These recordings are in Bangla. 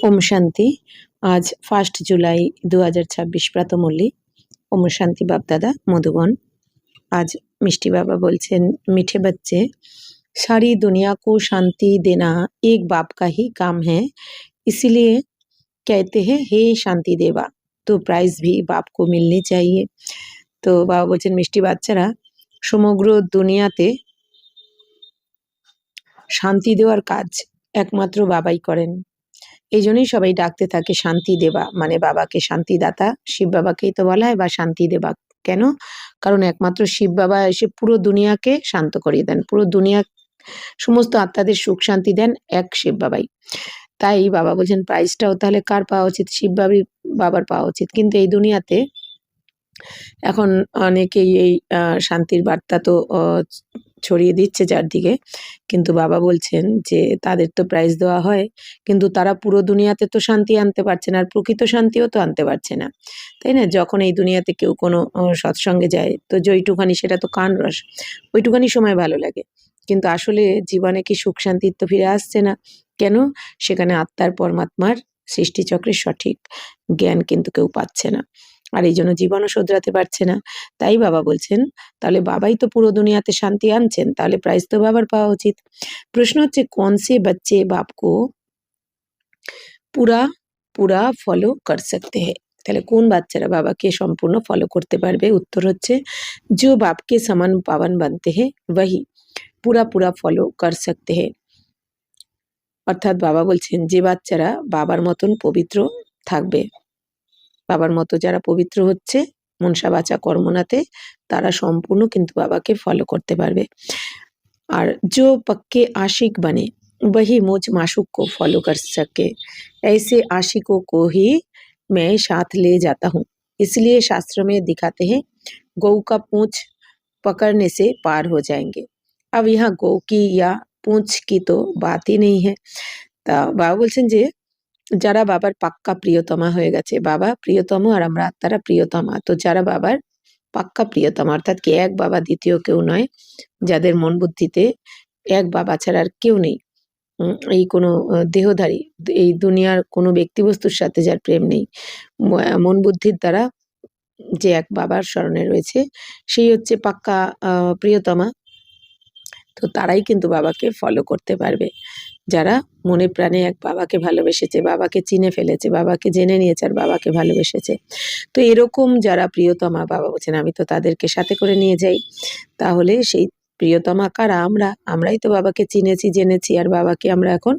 ओम शांति। आज 1 जुलाई 2026 प्रातमुरली। ओम शांति बाप दादा मधुबन। आज मिष्टी बाबा बोलছেন, मीठे बच्चे, सारी दुनिया को शांति देना एक बाप का ही काम है, इसीलिए कहते हैं हे शांति देवा। तो प्राइज भी बाप को मिलनी चाहिए। तो बाबा बोलছেন মিষ্টি বাচ্চারা সমগ্র দুনিয়াতে শান্তি দেওয়ার কাজ একমাত্র বাবাই করেন। এই জন্যই সবাই ডাকতে থাকে শান্তি দেবা, মানে বাবাকে শান্তিদাতা, শিব বাবাকেই তো বলা হয় বা শান্তি দেবা। কেন? কারণ একমাত্র শিব বাবা এসে পুরো দুনিয়াকে শান্ত করিয়ে দেন, পুরো দুনিয়া সমস্ত আত্মাদের সুখ শান্তি দেন এক শিব বাবাই। তাই বাবা বলছেন প্রাইজটাও তাহলে কার পাওয়া উচিত? শিব বাবার পাওয়া উচিত। কিন্তু এই দুনিয়াতে এখন অনেকেই এই শান্তির বার্তা তো ছড়িয়ে দিচ্ছে চারদিকে, কিন্তু বাবা বলছেন যে তাদের তো প্রাইজ দেওয়া হয়, কিন্তু তারা পুরো দুনিয়াতে তো শান্তি আনতে পারছে না, আর প্রকৃত শান্তিও তো আনতে পারছে না, তাই না? যখন এই দুনিয়াতে কেউ কোনো সৎসঙ্গে যায় তো যেইটুখানি, সেটা তো কান রস, ওইটুখানি সময় ভালো লাগে, কিন্তু আসলে জীবনে কি সুখ শান্তির তো ফিরে আসছে না। কেন? সেখানে আত্মার পরমাত্মার সৃষ্টিচক্রের সঠিক জ্ঞান কিন্তু কেউ পাচ্ছে না, আর এই জন্য জীবনও শোধরাতে পারছে না। তাই বাবা বলছেন তাহলে বাবাই তো পুরো দুনিয়াতে শান্তি আনছেন, তাহলে প্রাইজ তো বাবার পাওয়া উচিত। প্রশ্ন হচ্ছে কোন সে বাচ্চে বাপ কো পুরা পুরা ফলো কর সকতে হ্যায়। তাহলে কোন বাচ্চারা বাবাকে সম্পূর্ণ ফলো করতে পারবে? উত্তর হচ্ছে जो बाप के समान पावन बनते हैं वही पूरा पूरा फॉलो कर सकते हैं। অর্থাৎ বাবা বলছেন যে বাচ্চারা বাবার মতন পবিত্র থাকবে, বাবার মতো যারা পবিত্র হচ্ছে মনসা বাচা কর্মনাতে, তারা সম্পূর্ণ কিন্তু বাবাকে ফলো করতে পারবে। আর जो पक्के आशिक बने वही मुझ माशूक को फॉलो कर सके, ऐसे आशिकों को ही मैं साथ ले जाता हूँ। इसलिए शास्त्र में दिखाते हैं गौ का पूंछ पकड़ने से पार हो जाएंगे। अब यहाँ गौ की या पूंछ की तो बात ही नहीं है। তা বাবা বলছেন যে যারা বাবার পাক্কা প্রিয়তমা হয়ে গেছে, বাবা প্রিয়তম আর আমরা আত্মারা প্রিয়তমা, তো যারা বাবার পাক্কা প্রিয়তমা, অর্থাৎ কি এক বাবা দ্বিতীয় কেউ নয়, যাদের মন বুদ্ধিতে এক বাবা ছাড়া আর কেউ নেই, এই কোনো দেহধারী এই দুনিয়ার কোনো ব্যক্তিবস্তুর সাথে যার প্রেম নেই, মন বুদ্ধির দ্বারা যে এক বাবার স্মরণে রয়েছে, সেই হচ্ছে পাক্কা প্রিয়তমা। তো তারাই কিন্তু বাবাকে ফলো করতে পারবে, যারা মনে প্রাণে এক বাবাকে ভালোবেসেছে, বাবাকে চিনে ফেলেছে, বাবাকে জেনে নিয়েছে আর বাবাকে ভালোবেসেছে। তো এরকম যারা প্রিয়তমা, বাবা বলছেন আমি তো তাদেরকে সাথে করে নিয়ে যাই। তাহলে সেই প্রিয়তমা কারা? আমরাই তো বাবাকে চিনেছি, জেনেছি, আর বাবাকে আমরা এখন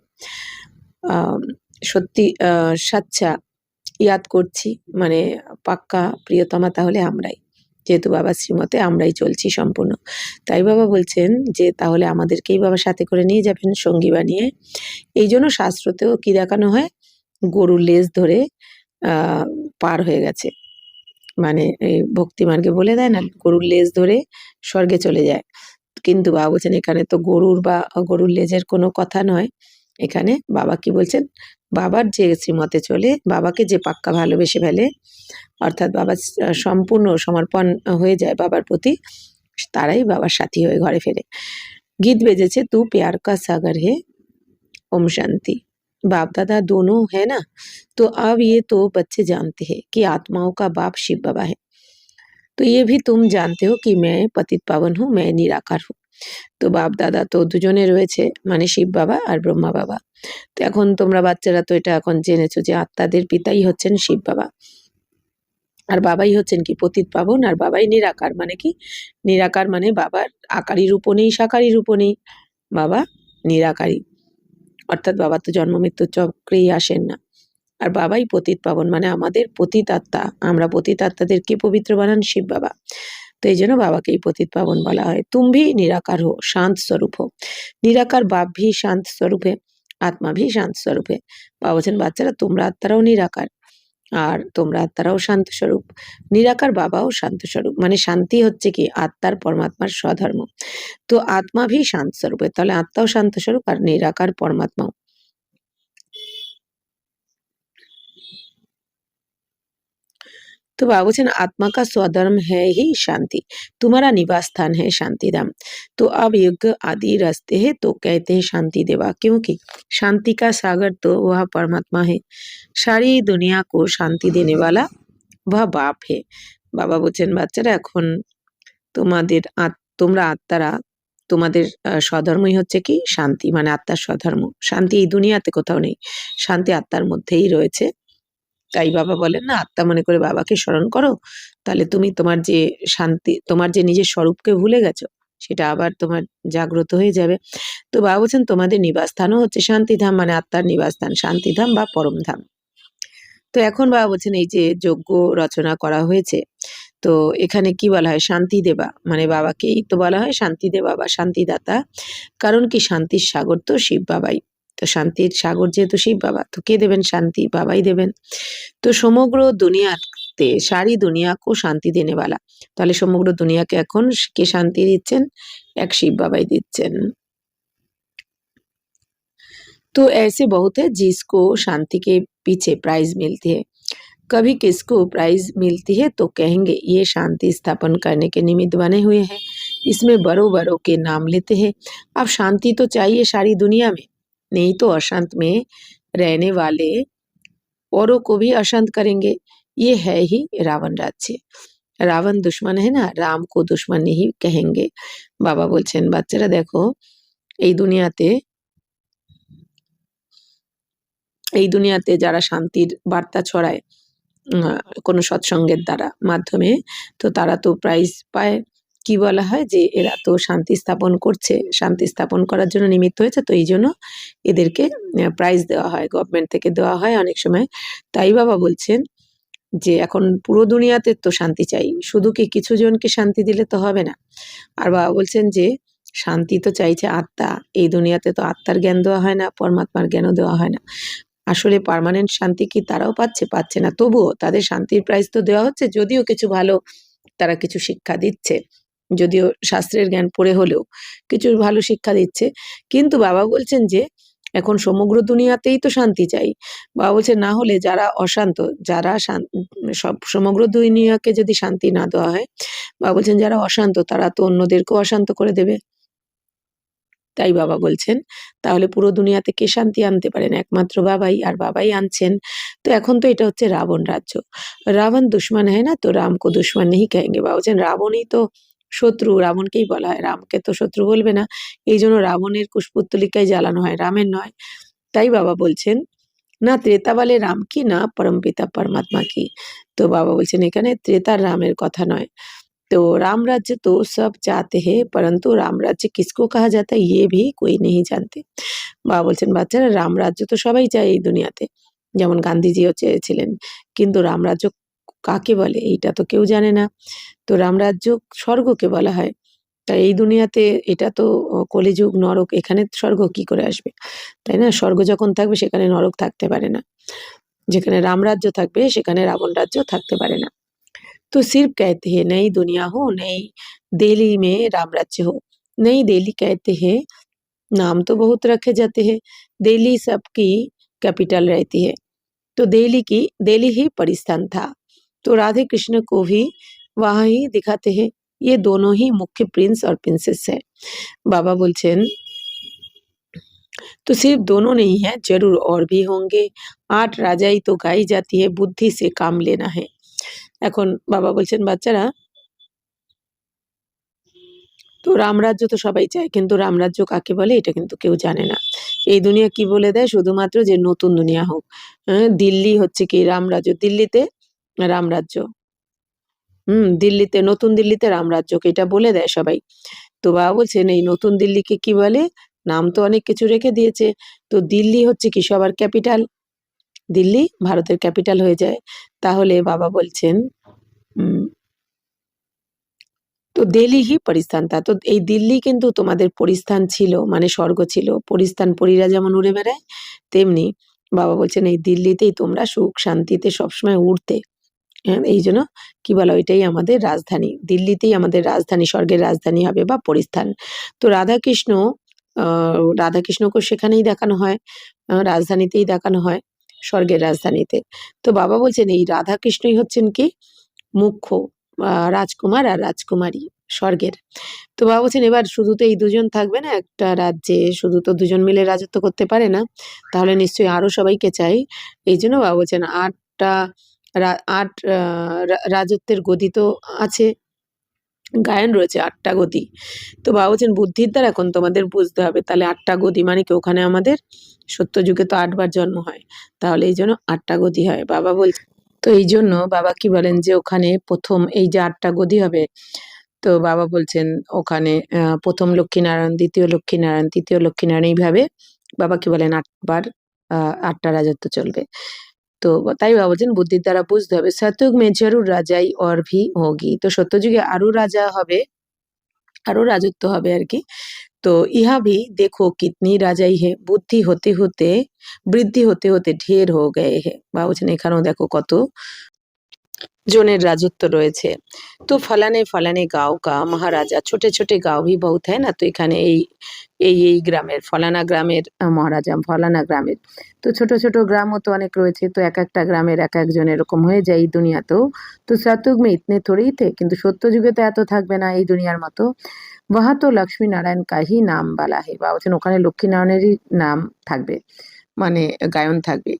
সত্যি সাচ্চা ইয়াদ করছি, মানে পাক্কা প্রিয়তমা তাহলে আমরাই, যেহেতু বাবার শ্রীমতে আমরাই চলছি সম্পূর্ণ। তাই বাবা বলছেন যে তাহলে আমাদেরকেই বাবা সাথে করে নিয়ে যাবেন সঙ্গী বানিয়ে। এই জন্য শাস্ত্রতেও কি দেখানো হয়? গরুর লেজ ধরে পার হয়ে গেছে, মানে এই ভক্তিমার্গে বলে দেয় না, গরুর লেজ ধরে স্বর্গে চলে যায়। কিন্তু বাবা বলছেন এখানে তো গরুর লেজের কোনো কথা নয়। এখানে বাবা কি বলছেন? বাবার যে শ্রীমতে চলে, বাবাকে যে পাক্কা ভালোবেসে ফেলে, অর্থাৎ বাবা সম্পূর্ণ সমর্পণ হয়ে যায় বাবার প্রতি, তারাই বাবার সাথী হয়ে ঘরে ফেরে। গীত বেজেছে তু প্যার কা সাগর হে, ओम शांति। बाप दादा दोनों है ना, तो अब ये तो बच्चे जानते हैं कि आत्माओं का बाप शिव बाबा है। तो ये भी तुम जानते हो कि मैं पतित पावन हूँ, मैं निराकार हूँ। তো বাপ দাদা তো দুজনে রয়েছে, মানে শিব বাবা আর ব্রহ্মা বাবা। তো এখন তোমরা বাচ্চারা তো এটা এখন জেনেছো যে আত্মাদের পিতাই হচ্ছেন শিব বাবা, আর বাবাই হচ্ছেন কি পতিত পাবন, আর বাবাই নিরাকার। মানে কি? নিরাকার মানে বাবার আকারী রূপও নেই, সাকারী রূপও নেই, বাবা নিরাকারী, অর্থাৎ বাবা তো জন্ম মৃত্যু চক্রেই আসেন না। আর বাবাই পতিত পাবন, মানে আমাদের পতিত আত্মা, আমরা পতিত আত্মাদেরকে পবিত্র বানান শিব বাবা। তো এই জন্য বাবাকেই পতিত পাবন বলা হয়। তুম ভি নিরাকার হো, শান্ত স্বরূপ হো। নিরাকার বাপ ভি শান্ত স্বরূপ হে, আত্মা ভি শান্ত স্বরূপ হে। বাবা বলছেন বাচ্চারা তোমরা আত্মারাও নিরাকার, আর তোমরা আত্মারাও শান্ত স্বরূপ। নিরাকার বাবাও শান্ত স্বরূপ, মানে শান্তি হচ্ছে কি আত্মার পরমাত্মার স্বধর্ম। তো আত্মা ভি শান্ত স্বরূপ, তাহলে আত্মাও শান্ত স্বরূপ আর নিরাকার পরমাত্মাও। तो बाबा बोलছেন आत्मा का स्वधर्म है ही शांति, तुम्हारा निवास स्थान है शांति धाम। तो अब यज्ञ आदि रचते हैं तो कहते हैं शांति देवा, क्योंकि शांति का सागर तो वह परमात्मा है, सारी दुनिया को शांति देने वाला वह बाप है। বাবা বলছেন বাচ্চারা এখন তোমরা আত্মারা তোমাদের স্বধর্মই হচ্ছে কি শান্তি, মানে আত্মার স্বধর্ম। শান্তি এই দুনিয়াতে কোথাও নেই, শান্তি আত্মার মধ্যেই রয়েছে। তাই বাবা বলেন না, আত্মা মনে করে বাবাকে স্মরণ করো, তাহলে তুমি তোমার যে শান্তি, তোমার যে নিজের স্বরূপকে ভুলে গেছো, সেটা আবার তোমার জাগ্রত হয়ে যাবে। তো বাবা বলছেন তোমাদের নিবাসস্থানও হচ্ছে শান্তিধাম, মানে আত্মার নিবাসস্থান শান্তিধাম বা পরমধাম। তো এখন বাবা বলছেন এই যে যজ্ঞ রচনা করা হয়েছে, তো এখানে কি বলা হয় শান্তি দেবা, মানে বাবাকেই তো বলা হয় শান্তি দেবা বা শান্তিদাতা। কারণ কি শান্তির সাগর তো শিব বাবাই, তো শান্তির সাগর যেহেতু শিব বাবা, তো কে দেবেন শান্তি, বাবাই দেবেন। তো সমগ্র দুনিয়াতে সারি দুনিয়াকে শান্তি দেনে वाला, তাহলে সমগ্র দুনিয়াকে এখন কে শান্তি দিচ্ছেন, এক শিব বাবাই দিচ্ছেন। तो ऐसे बहुत है जिसको शांति के पीछे प्राइज मिलती है, कभी किसको प्राइज मिलती है तो कहेंगे ये शांति स्थापन करने के निमित्त बने हुए हैं, इसमें बड़ों बड़ों के नाम लेते हैं। अब शांति तो चाहिए सारी दुनिया में, नहीं तो अशांत में रहने वाले औरों को भी अशांत करेंगे। ये है ही रावण राज्य, রাবণ দুশ্মন है ना, রাম को दुश्मन नहीं कहेंगे। বাবা বলছেন বাচ্চারা দেখো এই দুনিয়াতে যারা শান্তির বার্তা ছড়ায় কোনো সৎসঙ্গের দ্বারা মাধ্যমে, তো তারা তো প্রাইজ পায়। কি বলা হয় যে এরা তো শান্তি স্থাপন করছে, শান্তি স্থাপন করার জন্য নিমিত্ত হয়েছে, তো এই জন্য এদেরকে প্রাইজ দেওয়া হয়, গভর্নমেন্ট থেকে দেওয়া হয় অনেক সময়। তাই বাবা বলছেন যে এখন পুরো দুনিয়াতে তো শান্তি চাই, শুধু কি কিছু জনকে শান্তি দিলে তো হবে না। আর বাবা বলছেন যে শান্তি তো চাইছে আত্মা, এই দুনিয়াতে তো আত্মার জ্ঞান দেওয়া হয় না, পরমাত্মার জ্ঞানও দেওয়া হয় না। আসলে পার্মানেন্ট শান্তি কি তারাও পাচ্ছে না, তবুও তাদের শান্তির প্রাইজ তো দেওয়া হচ্ছে, যদিও কিছু ভালো তারা কিছু শিক্ষা দিচ্ছে, যদিও শাস্ত্রের জ্ঞান পড়ে হলেও কিছু ভালো শিক্ষা দিচ্ছে। কিন্তু বাবা বলছেন যে এখন সমগ্র দুনিয়াতেই তো শান্তি চাই। বাবা বলছেন না হলে যারা অশান্ত, যারা সব সমগ্র দুনিয়াকে যদি শান্তি না দেওয়া হয়, বাবা বলছেন যারা অশান্ত তারা তো অন্যদেরকেও অশান্ত করে দেবে। তাই বাবা বলছেন তাহলে পুরো দুনিয়াতে কে শান্তি আনতে পারেন, একমাত্র বাবাই, আর বাবাই আনছেন। তো এখন তো এটা হচ্ছে রাবণ রাজ্য, রাবণ দুশ্মন হয় না তো রামকে দুশ্মন নেই কহেंगे। বাবা বলছেন রাবণই তো শত্রু, রাবণকেই বলা হয়, রামকে তো শত্রু বলবে না, এই জন্য রাবণের কুশপুত্তলিকায় জ্বালানো হয়, রামের নয়। তাই বাবা বলছেন না ত্রেতা বলে রাম কি, না পরমপিতা परमात्मा की। তো বাবা বলছেন এখানে ত্রেতার রামের কথা নয়। तो राम राज्य तो सब चाहते हैं, परंतु राम राज्य किसको कहा जाता है ये भी कोई नहीं जानते। বাবা বলছেন বাচ্চারা রাম রাজ্য তো সবাই চায় এই দুনিয়াতে, যেমন গান্ধীজিও চেয়েছিলেন, কিন্তু রামরাজ্য কাকে বলে এইটা তো কেউ জানে না। তো রামরাজ্য স্বর্গকে বলা হয়, তাই এই দুনিয়াতে এটা তো কলিযুগ নরক, এখানে স্বর্গ কি করে আসবে, তাই না? স্বর্গ যখন থাকবে সেখানে নরক থাকতে পারে না, যেখানে রামরাজ্য থাকবে সেখানে রাবণ রাজ্য থাকতে পারে না। तो सिर्फ कहते हैं नई दुनिया हो, नई दिल्ली में राम राज्य हो। नई दिल्ली कहते हैं, नाम तो बहुत रखे जाते हैं, दिल्ली सबकी कैपिटल रहती है, तो दिल्ली ही परिस्थान था, तो राधे कृष्ण को भी वहाँ ही दिखाते हैं। ये दोनों ही मुख्य प्रिंस और प्रिंसेस है। बाबा बोलছেন तो सिर्फ दोनों नहीं है, जरूर और भी होंगे। 8 राजाई तो गाई जाती है, बुद्धि से काम लेना है। এখন বাবা বলছেন বাচ্চারা তো রামরাজ্য তো সবাই চায়, কিন্তু রামরাজ্য কাকে বলে এটা কিন্তু কেউ জানে না। এই দুনিয়া কি বলে দেয় শুধুমাত্র যে নতুন দুনিয়া হোক, দিল্লি হচ্ছে কি রামরাজ্য, দিল্লিতে রামরাজ্য, দিল্লিতে নতুন দিল্লিতে রামরাজ্যকে এটা বলে দেয় সবাই। তো বাবা বলছেন এই নতুন দিল্লিকে কি বলে, নাম তো অনেক কিছু রেখে দিয়েছে, তো দিল্লি হচ্ছে কি সবার ক্যাপিটাল, দিল্লি ভারতের ক্যাপিটাল হয়ে যায়। তাহলে বাবা বলছেন তো দিল্লি হি পরিস্থান তা, তো এই দিল্লি কিন্তু তোমাদের পরিস্থান ছিল, মানে স্বর্গ ছিল, পরিস্থান পরীরা যেমন উড়ে বেড়ায় তেমনি বাবা বলছেন এই দিল্লিতেই তোমরা সুখ শান্তিতে সবসময় উড়তে। হ্যাঁ, এই জন্য কি বলা ওইটাই আমাদের রাজধানী, দিল্লিতেই আমাদের রাজধানী, স্বর্গের রাজধানী হবে বা পরিস্থান। তো রাধাকৃষ্ণকেও সেখানেই দেখানো হয়, রাজধানীতেই দেখানো হয়, স্বর্গের রাজধানীতে। তো বাবা বলছেন এই রাধাকৃষ্ণই হচ্ছেন কি মুখ্য রাজকুমার আর রাজকুমারী স্বর্গের। তো বাবা বলছেন এবার শুধু তো এই দুজন থাকবে না একটা রাজ্যে, শুধু তো দুজন মিলে রাজত্ব করতে পারে না, তাহলে নিশ্চয়ই আরো সবাইকে চাই। এই জন্য বাবা বলছেন আটটা আট রাজত্বের গদি তো আছে, গায়ন রয়েছে আটটা গদি। তো বাবা বলছেন বুদ্ধির দ্বারা এখন তোমাদের বুঝতে হবে তাহলে আটটা গদি মানে কি, ওখানে আমাদের সত্যযুগে তো 8 বার জন্ম হয়, তাহলে এই জন্য আটটা গদি হয় বাবা বলছেন। তো এই জন্য বাবা কি বলেন যে ওখানে প্রথম এই যে আটটা গদি হবে, তো বাবা বলছেন ওখানে প্রথম লক্ষ্মীনারায়ণ, দ্বিতীয় লক্ষ্মীনারায়ণ, তৃতীয় লক্ষ্মীনারায়ণ, এইভাবে বাবা কি বলেন 8 বার আটটা রাজত্ব চলবে। তো তাই বাবা বলছেন বুদ্ধির দ্বারা বুঝতে হবে। সত্যযুগ মে জরুর রাজাই और भी होगी, তো সত্যযুগে আরো রাজা হবে, আরো রাজত্ব হবে আর কি। तो यहाँ भी देखो कितनी राजाई है, बुद्धि होते होते বৃদ্ধি হতে হতে ঢের हो गए है। বাবা বলছেন এখানেও দেখো কত জনের রাজত্ব রয়েছে। তো ফলানে ফলানে গাঁও কা মহারাজা, ছোটে ছোটে গাঁও भी बहुत है না, তো এখানে এই গ্রামের ফলানা গ্রামের মহারাজা, ফলানা গ্রামের তো ছোট ছোট গ্রামও তো অনেক রয়েছে, তো এক একটা গ্রামের এক একজন এরকম হয়ে যায় এই দুনিয়াতেও। তো সত্যযুগ মে ইতনে থোড়েই থে, কিন্তু সত্য যুগে তো এত থাকবে না এই দুনিয়ার মতো। वहां तो लक्ष्मी नारायण का ही नाम वाला है, বা বলছেন ওখানে লক্ষ্মী নারায়ণেরই নাম থাকবে, মানে গায়ন থাকবে।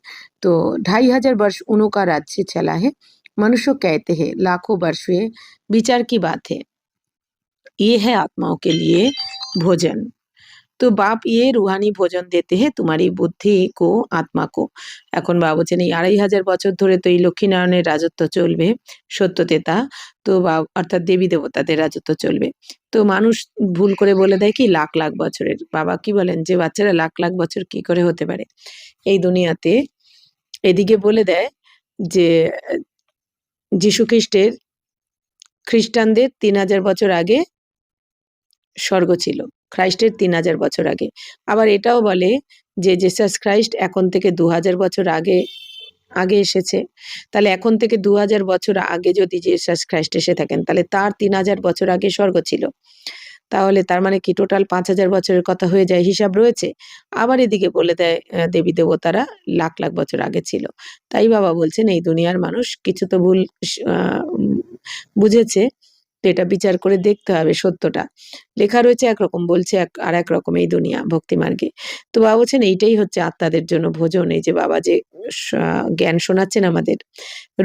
तो 2500 वर्ष उनका राज्य चला है, मनुष्य कहते हैं लाखों वर्ष हुए, विचार की बात है, ये है आत्माओं के लिए भोजन। তো বাপ ইয়ে রুহানি ভোজন দেতে হে তোমারি বুদ্ধি কো আত্মা কো। এখন বাবা বলছেন এই 2500 বছর ধরে তো এই লক্ষ্মীনারায়ণের রাজত্ব চলবে, সত্যতেতা, তো অর্থাৎ দেবী দেবতাদের রাজত্ব চলবে। তো মানুষ ভুল করে বলে দেয় কি লাখ লাখ বছরের, বাবা কি বলেন যে বাচ্চারা লাখ লাখ বছর কি করে হতে পারে এই দুনিয়াতে। এদিকে বলে দেয় যে যীশু খ্রিস্টানদের 3000 বছর আগে স্বর্গ ছিল, খ্রাইস্টের 3000 বছর আগে। আবার এটাও বলে যে জেসাস খ্রাইস্ট এখন থেকে 2000 বছর আগে আগে এসেছে, তাহলে এখন থেকে 2000 বছর আগে যদি জেসাস খ্রাইস্ট এসে থাকেন তাহলে তার 3000 বছর আগে স্বর্গ ছিল, তাহলে তার মানে কি টোটাল 5000 বছরের কথা হয়ে যায়, হিসাব রয়েছে। আবার এদিকে বলে দেয় দেবী দেবতারা লাখ লাখ বছর আগে ছিল। তাই বাবা বলছেন এই দুনিয়ার মানুষ কিছু তো ভুল বুঝেছে, তো এটা বিচার করে দেখতে হবে সত্যটা। লেখা রয়েছে একরকম, বলছে আর এক রকম এই দুনিয়া ভক্তি মার্গে। তো বাবা বলছেন এইটাই হচ্ছে আত্মাদের জন্য ভোজন। এই যে বাবা যে জ্ঞান শোনাচ্ছেন আমাদের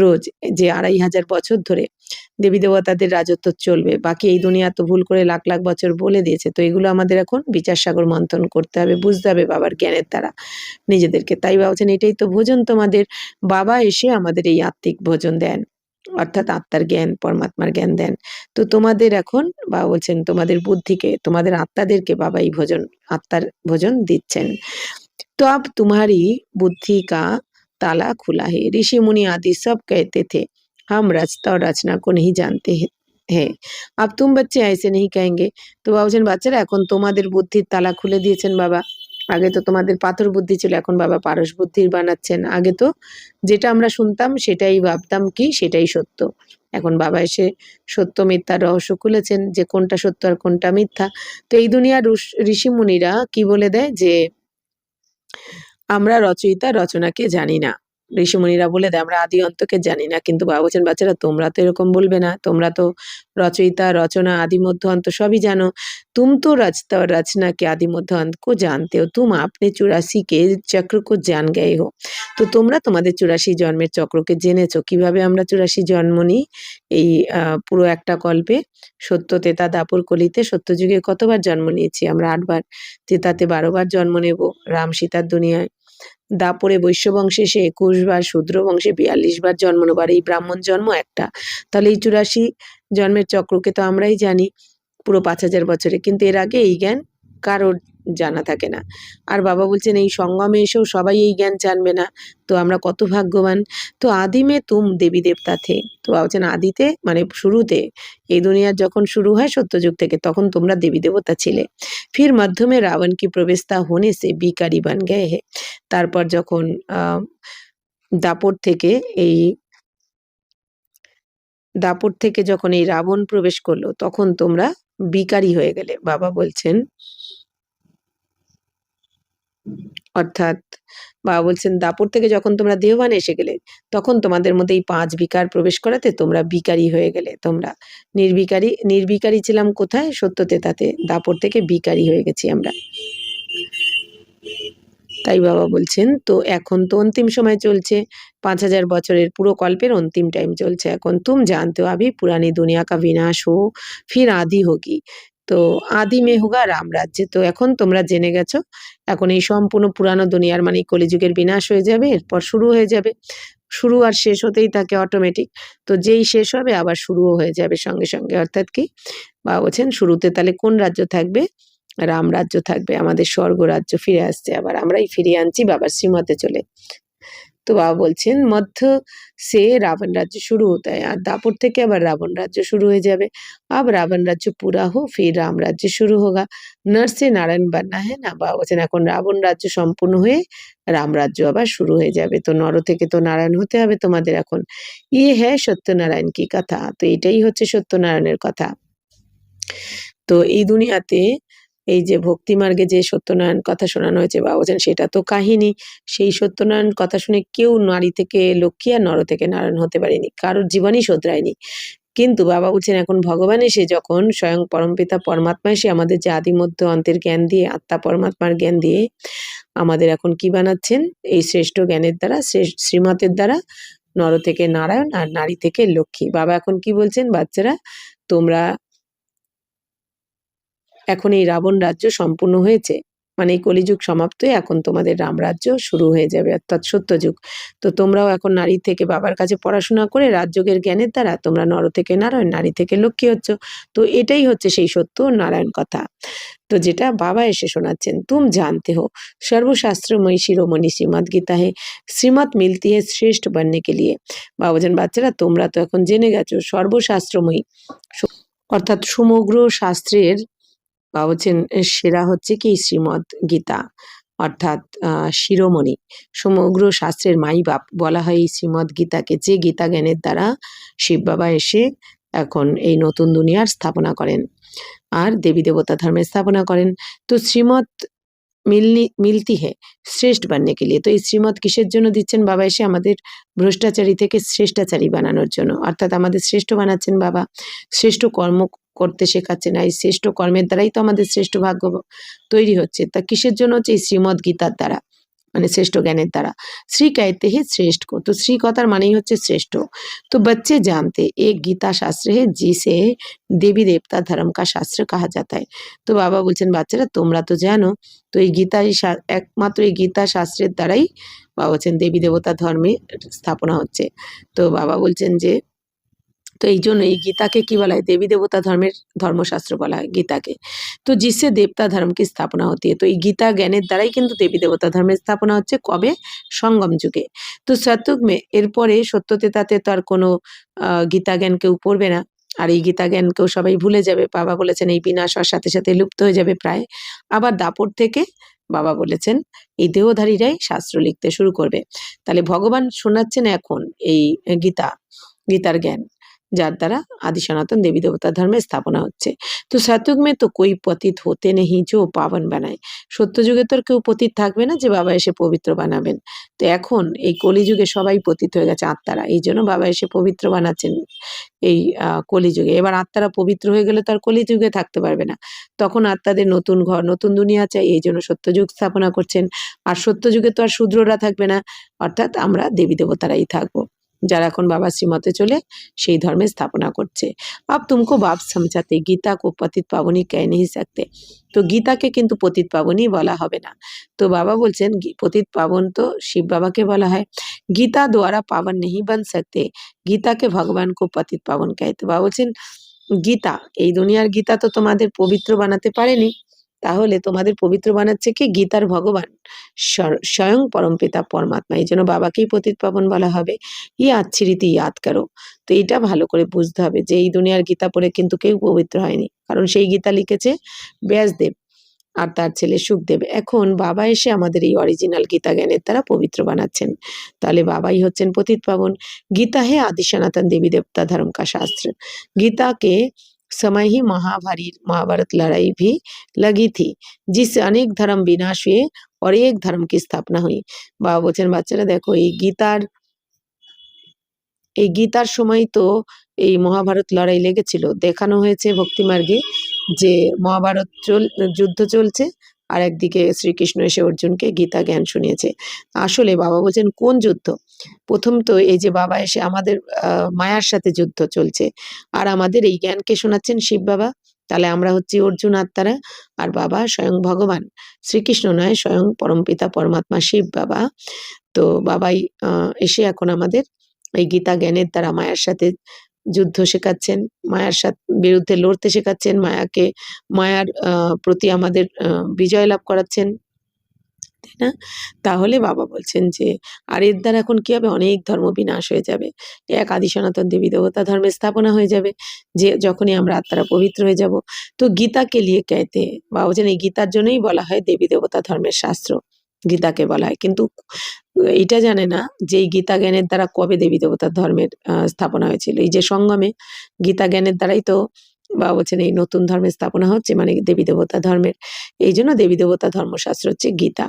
রোজ, যে 2500 বছর ধরে দেবী দেবতাদের রাজত্ব চলবে, বাকি এই দুনিয়া তো ভুল করে লাখ লাখ বছর বলে দিয়েছে, তো এগুলো আমাদের এখন বিচার সাগর মন্থন করতে হবে, বুঝতে হবে বাবার জ্ঞানের দ্বারা নিজেদেরকে। তাই বাবা বলছেন এটাই তো ভোজন তোমাদের, বাবা এসে আমাদের এই আত্মিক ভোজন দেন, অর্থাৎ আত্মার জ্ঞান, পরমাত্মার জ্ঞান দেন। তো তোমাদের এখন বাবা বলছেন তোমাদের বুদ্ধিকে, তোমাদের আত্মাদেরকে বাবা এই ভোজন, আত্মার ভোজন দিচ্ছেন। तो अब तुम्हारी बुद्धि का ताला खुला है, ऋषि मुनि आदि सब कहते थे हम रचता और रचना को नहीं जानते हैं, अब तुम बच्चे ऐसे नहीं कहेंगे। তো বাবা বলছেন বাচ্চারা এখন তোমাদের বুদ্ধির তালা খুলে দিয়েছেন বাবা, আগে তো তোমাদের পাথর বুদ্ধি ছিল, এখন বাবা পারস বুদ্ধির বানাচ্ছেন। আগে তো যেটা আমরা শুনতাম সেটাই ভাবতাম কি সেটাই সত্য, এখন বাবা এসে সত্য মিথ্যার রহস্য খুলেছেন যে কোনটা সত্য আর কোনটা মিথ্যা। তো এই দুনিয়ার ঋষি মুনিরা কি বলে দেয় যে আমরা রচয়িতা রচনাকে জানি না, ঋষিমুনিরা বলে দেয় আমরা আদি অন্তকে জানি না। কিন্তু বাবা বলছেন বাচ্চারা তোমরা তো এরকম বলবে না, তোমরা তো রচয়িতা রচনা আদি মধ্য অন্ত সবই জানো। तुम तो रचता और रचना के आदि मध्य अंत को जानते हो, तुम अपने 84 के চক্র को जान गए हो। তো তোমরা তোমাদের 84 জন্মের চক্রকে জেনেছো। কিভাবে আমরা 84 জন্ম নিই এই পুরো একটা কল্পে, সত্য তেতা দাপর কলিতে সত্যযুগে কতবার জন্ম নিয়েছি আমরা? 8 বার। তেতাতে 12 বার জন্ম নেব রাম সীতার দুনিয়ায়, দাপরে বৈশ্য বংশে সে 21 বার, শূদ্র বংশে 42 বার জন্ম নেব, আর এই ব্রাহ্মণ জন্ম একটা। তাহলে এই 84 জন্মের চক্রকে তো আমরাই জানি পুরো 5000 বছরে, কিন্তু এর আগে এই জ্ঞান কারোর জানা থাকে না। আর বাবা বলছেন এই সঙ্গমে এসেও সবাই এই জ্ঞান জানবে না, তো আমরা কত ভাগ্যবান। তো আদিমে তুম দেবী দেবতা থে, তো বাবা বলছেন আদিতে মানে শুরুতে, এই দুনিয়ার যখন শুরু হয় সত্যযুগ থেকে, তখন তোমরা দেবী দেবতা ছিলে। ফির মাধ্যমে রাবণ কি প্রবেশতা হোনে সে বিকারি বান গয়ে হে, তারপর যখন দাপট থেকে এই দাপট থেকে যখন এই রাবণ প্রবেশ করলো তখন তোমরা বিকারি হয়ে গেলে। বাবা বলছেন অর্থাৎ বাবা বলছেন দাপর থেকে যখন তোমরা দেহবানে এসে গেলে তখন তোমাদের মধ্যে এই 5 বিকার প্রবেশ করাতে তোমরা বিকারী হয়ে গেলে। তোমরা নির্বিকারী ছিলাম কোথায়? সত্যতেতাতে। দাপর থেকে বিকারী হয়ে গেছি আমরা। তাই বাবা বলছেন তো এখন তো অন্তিম সময় চলছে, 5000 বছরের পুরো কল্পের অন্তিম টাইম চলছে এখন। তুম জানতে हो अभी पुरानी दुनिया का विनाश हो फिर आदि होगी। তো আদি মে হোগা রাম রাজ্য। তো এখন তোমরা জেনে গেছো এখন এই সম্পূর্ণ পুরানো দুনিয়ার মানে কলিযুগের বিনাশ হয়ে যাবে, এরপর শুরু হয়ে যাবে। শুরু আর শেষ হতেই থাকে অটোমেটিক। তো যেই শেষ হবে আবার শুরুও হয়ে যাবে সঙ্গে সঙ্গে। অর্থাৎ কি বাবা বলছেন শুরুতে তাহলে কোন রাজ্য থাকবে? রাম রাজ্য থাকবে, আমাদের স্বর্গ রাজ্য ফিরে আসছে, আবার আমরাই ফিরিয়ে আনছি বাবার শ্রীমতে চলে। তো বাবা বলছেন মধ্য সে রাবণ রাজ্য শুরু হতে হয়, আর দাপর থেকে আবার রাবণ রাজ্য শুরু হয়ে যাবে। আব রাবণ রাজ্য পুরা হো ফির রাম রাজ্য শুরু হোগা। নর সে নারায়ণ বাননা হ্যাঁ না। বাবা বলছেন এখন রাবণ রাজ্য সম্পূর্ণ হয়ে রাম রাজ্য আবার শুরু হয়ে যাবে। তো নর থেকে তো নারায়ণ হতে হবে তোমাদের এখন। ইয়ে হ্যাঁ সত্যনারায়ণ কি কথা। তো এটাই হচ্ছে সত্যনারায়ণের কথা। তো এই দুনিয়াতে এই যে ভক্তি মার্গে যে সত্যনারায়ণ কথা শোনানো হয়েছে বাবা বলছেন সেটা তো কাহিনী। সেই সত্যনারায়ণ কথা শুনে কেউ নারী থেকে লক্ষ্মী আর নর থেকে নারায়ণ হতে পারেনি, কারোর জীবনই শোধরায়নি। কিন্তু বাবা বলছেন এখন ভগবান এসে যখন স্বয়ং পরমপিতা পরমাত্মা এসে আমাদের যে আদি মধ্য অন্তের জ্ঞান দিয়ে আত্মা পরমাত্মার জ্ঞান দিয়ে আমাদের এখন কি বানাচ্ছেন এই শ্রেষ্ঠ জ্ঞানের দ্বারা শ্রীমতের দ্বারা নর থেকে নারায়ণ আর নারী থেকে লক্ষ্মী। বাবা এখন কি বলছেন বাচ্চারা তোমরা এখন এই রাবণ রাজ্য সম্পূর্ণ হয়েছে, মানে এই কলিযুগ সমাপ্ত হয়ে এখন তোমাদের রামরাজ্য শুরু হয়ে যাবে অর্থাৎ সত্যযুগ। তো তোমরাও এখন নারী থেকে বাবার কাছে পড়াশোনা করে রাজযোগের জ্ঞানের দ্বারা তোমরা নর থেকে নারায়ণ নারী থেকে লক্ষ্মী হচ্ছ। তো এটাই হচ্ছে সেই সত্য নারায়ণ কথা। তো যেটা বাবা এসে শোনাচ্ছেন তুম জানতে हो सर्वशास्त्रमयी शिरोमणि श्रीमद गीता है श्रीमत मिलती है श्रेष्ठ बनने के लिए। বাবা বলছেন বাচ্চারা তোমরা তো এখন জেনে গেছো সর্বশাস্ত্রময়ী অর্থাৎ সমগ্র শাস্ত্রের বা বলছেন সেরা হচ্ছে কি শ্রীমদ গীতা অর্থাৎ শিরোমণি সমগ্র শাস্ত্রের মাই বাপ বলা হয় এই শ্রীমদ গীতাকে, যে গীতা জ্ঞানের দ্বারা শিব বাবা এসে এখন এই নতুন দুনিয়ার স্থাপনা করেন আর দেবী দেবতা ধর্মের স্থাপনা করেন। তো শ্রীমদ মিলতি হে শ্রেষ্ঠ বাননে কে লিয়ে। তো এই শ্রীমদ কিসের জন্য দিচ্ছেন বাবা এসে? আমাদের ভ্রষ্টাচারী থেকে শ্রেষ্টাচারী বানানোর জন্য, অর্থাৎ আমাদের শ্রেষ্ঠ বানাচ্ছেন বাবা, শ্রেষ্ঠ কর্ম করতে শেখাচ্ছেন। এই শ্রেষ্ঠ কর্মের দ্বারাই তো আমাদের শ্রেষ্ঠ ভাগ্য তৈরি হচ্ছে। তা কিসের জন্য হচ্ছে? এই শ্রীমদ গীতার দ্বারা, মানে শ্রেষ্ঠ জ্ঞানের দ্বারা। শ্রী कहते हैं শ্রেষ্ঠ को, তো শ্রী কথার মানেই হচ্ছে শ্রেষ্ঠ। তো बच्चे जानते एक गीता शास्त्र है जिसे देवी देवता धर्म का शास्त्र कहा जाता है। তো বাবা বলছেন বাচ্চারা তোমরা তো জানো তো এই গীতাই একমাত্র এই গীতা শাস্ত্রের দ্বারাই বাবা বলছেন দেবী দেবতা ধর্মে স্থাপনা হচ্ছে। তো বাবা বলছেন যে তো এই জন্য এই গীতাকে কি বলা হয়? দেবী দেবতা ধর্মের ধর্মশাস্ত্র বলা হয় গীতাকে। তো जिससे देवता धर्म की स्थापना होती है। তো এই গীতা জ্ঞানের দ্বারাই কিন্তু দেবী দেবতা ধর্মের স্থাপনা হচ্ছে কবে? সঙ্গম যুগে। তো সত্যযুগ মে এরপরে সত্যতেতাতে তো আর কোনো গীতা জ্ঞান কেউ পড়বে না, আর এই গীতা জ্ঞানকেও সবাই ভুলে যাবে। বাবা বলেছেন এই বিনাশ হওয়ার সাথে সাথে লুপ্ত হয়ে যাবে প্রায়। আবার দাপর থেকে বাবা বলেছেন এই দেহধারীরাই শাস্ত্র লিখতে শুরু করবে। তাহলে ভগবান শোনাচ্ছেন এখন এই গীতার জ্ঞান যার দ্বারা আদি সনাতন দেবী দেবতা ধর্মের স্থাপনা হচ্ছে। তো সত্যযুগ মে তো কোই পতিত হতে নেই যে পাবন বানায়। সত্যযুগে তো আর কেউ পতিত থাকবে না যে বাবা এসে পবিত্র বানাবেন। তো এখন এই কলিযুগে সবাই পতিত হয়ে গেছে আত্মারা, এই জন্য বাবা এসে পবিত্র বানাচ্ছেন এই কলিযুগে। এবার আত্মারা পবিত্র হয়ে গেলে তো আর কলিযুগে থাকতে পারবে না, তখন আত্মাদের নতুন ঘর নতুন দুনিয়া চাই, এই জন্য সত্যযুগ স্থাপনা করছেন। আর সত্যযুগে তো আর শূদ্ররা থাকবে না, অর্থাৎ আমরা দেবী দেবতারাই থাকবো যারা এখন বাবা শ্রীমতে চলে সেই ধর্মের স্থাপনা করছে। अब तुमको बाप समझाते गीता को पतित पावनी कह नहीं सकते। তো গীতাকে কিন্তু পতিত পাবনী বলা হবে না। তো বাবা বলছেন পতিত পাবন তো শিব বাবাকে বলা হয়। গীতা দ্বারা পাবন नहीं बन सकते, গীতাকে ভগবান কো পতিত পাবন कहते। বাবা বলছেন গীতা এই দুনিয়ার গীতা তো তোমাদের পবিত্র বানাতে পারেনি, তাহলে তোমাদের পবিত্র বানাচ্ছে কি? গীতার ভগবান স্বয়ং পরমপিতা পরমাত্মা, এই জন্য বাবাকেই পতিত পাবন বলা হবে। अच्छी রীতি ইয়াদ করো। তো এইটা ভালো করে বুঝতে হবে যে এই দুনিয়ার গীতা পড়ে কিন্তু কেউ পবিত্র হয়নি, কারণ সেই গীতা লিখেছে ব্যাসদেব আর তার ছেলে সুখদেব। এখন বাবা এসে আমাদের এই অরিজিনাল গীতা জ্ঞানের দ্বারা পবিত্র বানাচ্ছেন, তাহলে বাবাই হচ্ছেন পতিত পাবন। गीता है आदि सनातन देवी देवता धर्म का शास्त्र। गीता के समय ही महाभारत लड़ाई भी लगी थी जिससे अनेक धर्म विनाश हुए और एक धर्म की स्थापना हुई। বাবা বলছেন বাচ্চারা দেখো এই গীতার সময় তো এই মহাভারত লড়াই লেগেছিল, দেখানো হয়েছে ভক্তিমার্গে যে মহাভারত যুদ্ধ চলছে আর একদিকে শ্রীকৃষ্ণ এসে অর্জুনকে গীতা জ্ঞান শুনিয়েছে। আসলে বাবা বলছেন কোন যুদ্ধ? প্রথম তো এই যে বাবা এসে আমাদের মায়ার সাথে যুদ্ধ চলছে, আর আমাদের এই জ্ঞানকে শোনাচ্ছেন শিব বাবা। তাহলে আমরা হচ্ছি অর্জুন আত্মারা, আর বাবা স্বয়ং ভগবান শ্রীকৃষ্ণ নয়, স্বয়ং পরমপিতা পরমাত্মা শিব বাবা। তো বাবাই এসে এখন আমাদের এই গীতা জ্ঞানের দ্বারা মায়ার সাথে যুদ্ধ শেখাচ্ছেন, মায়ার বিরুদ্ধে লড়তে শেখাচ্ছেন, মায়ার প্রতি আমাদের বিজয় লাভ করাচ্ছেন, তাই না? তাহলে বাবা বলছেন যে আর এর দ্বারা এখন কি হবে? অনেক ধর্ম বিনাশ হয়ে যাবে, এক আদি সনাতন দেবী দেবতা ধর্মের স্থাপনা হয়ে যাবে, যে যখনই আমরা আত্মারা পবিত্র হয়ে যাব। তো গীতাকে লিয়ে कहते বাবা বলছেন এই গীতার জন্যই বলা হয় দেবী দেবতা ধর্মের শাস্ত্র, গীতাকে বলা হয়। কিন্তু এইটা জানে না যে এই গীতা জ্ঞানের দ্বারা কবে দেবী দেবতার ধর্মের স্থাপনা হয়েছিল। এই যে সঙ্গমে গীতা জ্ঞানের দ্বারাই তো বাবা বলছেন এই নতুন ধর্মের স্থাপনা হচ্ছে, মানে দেবী দেবতা ধর্মের। এই জন্য দেবী দেবতা ধর্মশাস্ত্র হচ্ছে গীতা।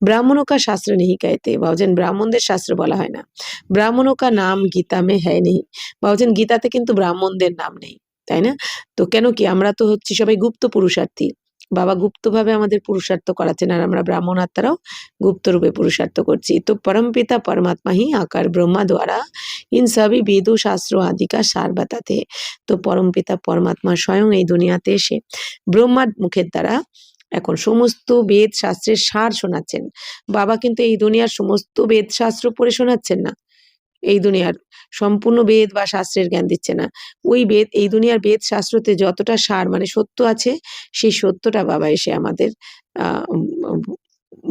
ব্রাহ্মণों का শাস্ত্র नहीं कहते, বাবা বলছেন ব্রাহ্মণদের শাস্ত্র বলা হয় না। ব্রাহ্মণों का नाम गीता में है नहीं, বাবা বলছেন গীতাতে কিন্তু ব্রাহ্মণদের নাম নেই, তাই না? তো কেন কি? আমরা তো হচ্ছি সবাই গুপ্ত পুরুষার্থী, বাবা গুপ্তভাবে আমাদের পুরুষার্থ করাচ্ছেন, আর আমরা ব্রাহ্মণ আত্মারাও गुप्त रूपे पुरुषार्थ करছি। तो परमपिता परमात्मा ही आकर ब्रह्मा द्वारा इन सभी वेदों शास्त्रों आदि का सार बताते हैं। तो परमपिता परमात्मा स्वयं এই দুনিয়াতে এসে ব্রহ্মার মুখের দ্বারা এখন সমস্ত বেদ শাস্ত্রের সার শোনাচ্ছেন। বাবা কিন্তু এই দুনিয়ার সমস্ত বেদ শাস্ত্র পড়ে শোনাচ্ছেন না, এই দুনিয়ার সম্পূর্ণ বেদ বা শাস্ত্রের জ্ঞান দিচ্ছে না। ওই বেদ, এই দুনিয়ার বেদ শাস্ত্রতে যতটা সার মানে সত্য আছে, সেই সত্যটা বাবা এসে আমাদের আহ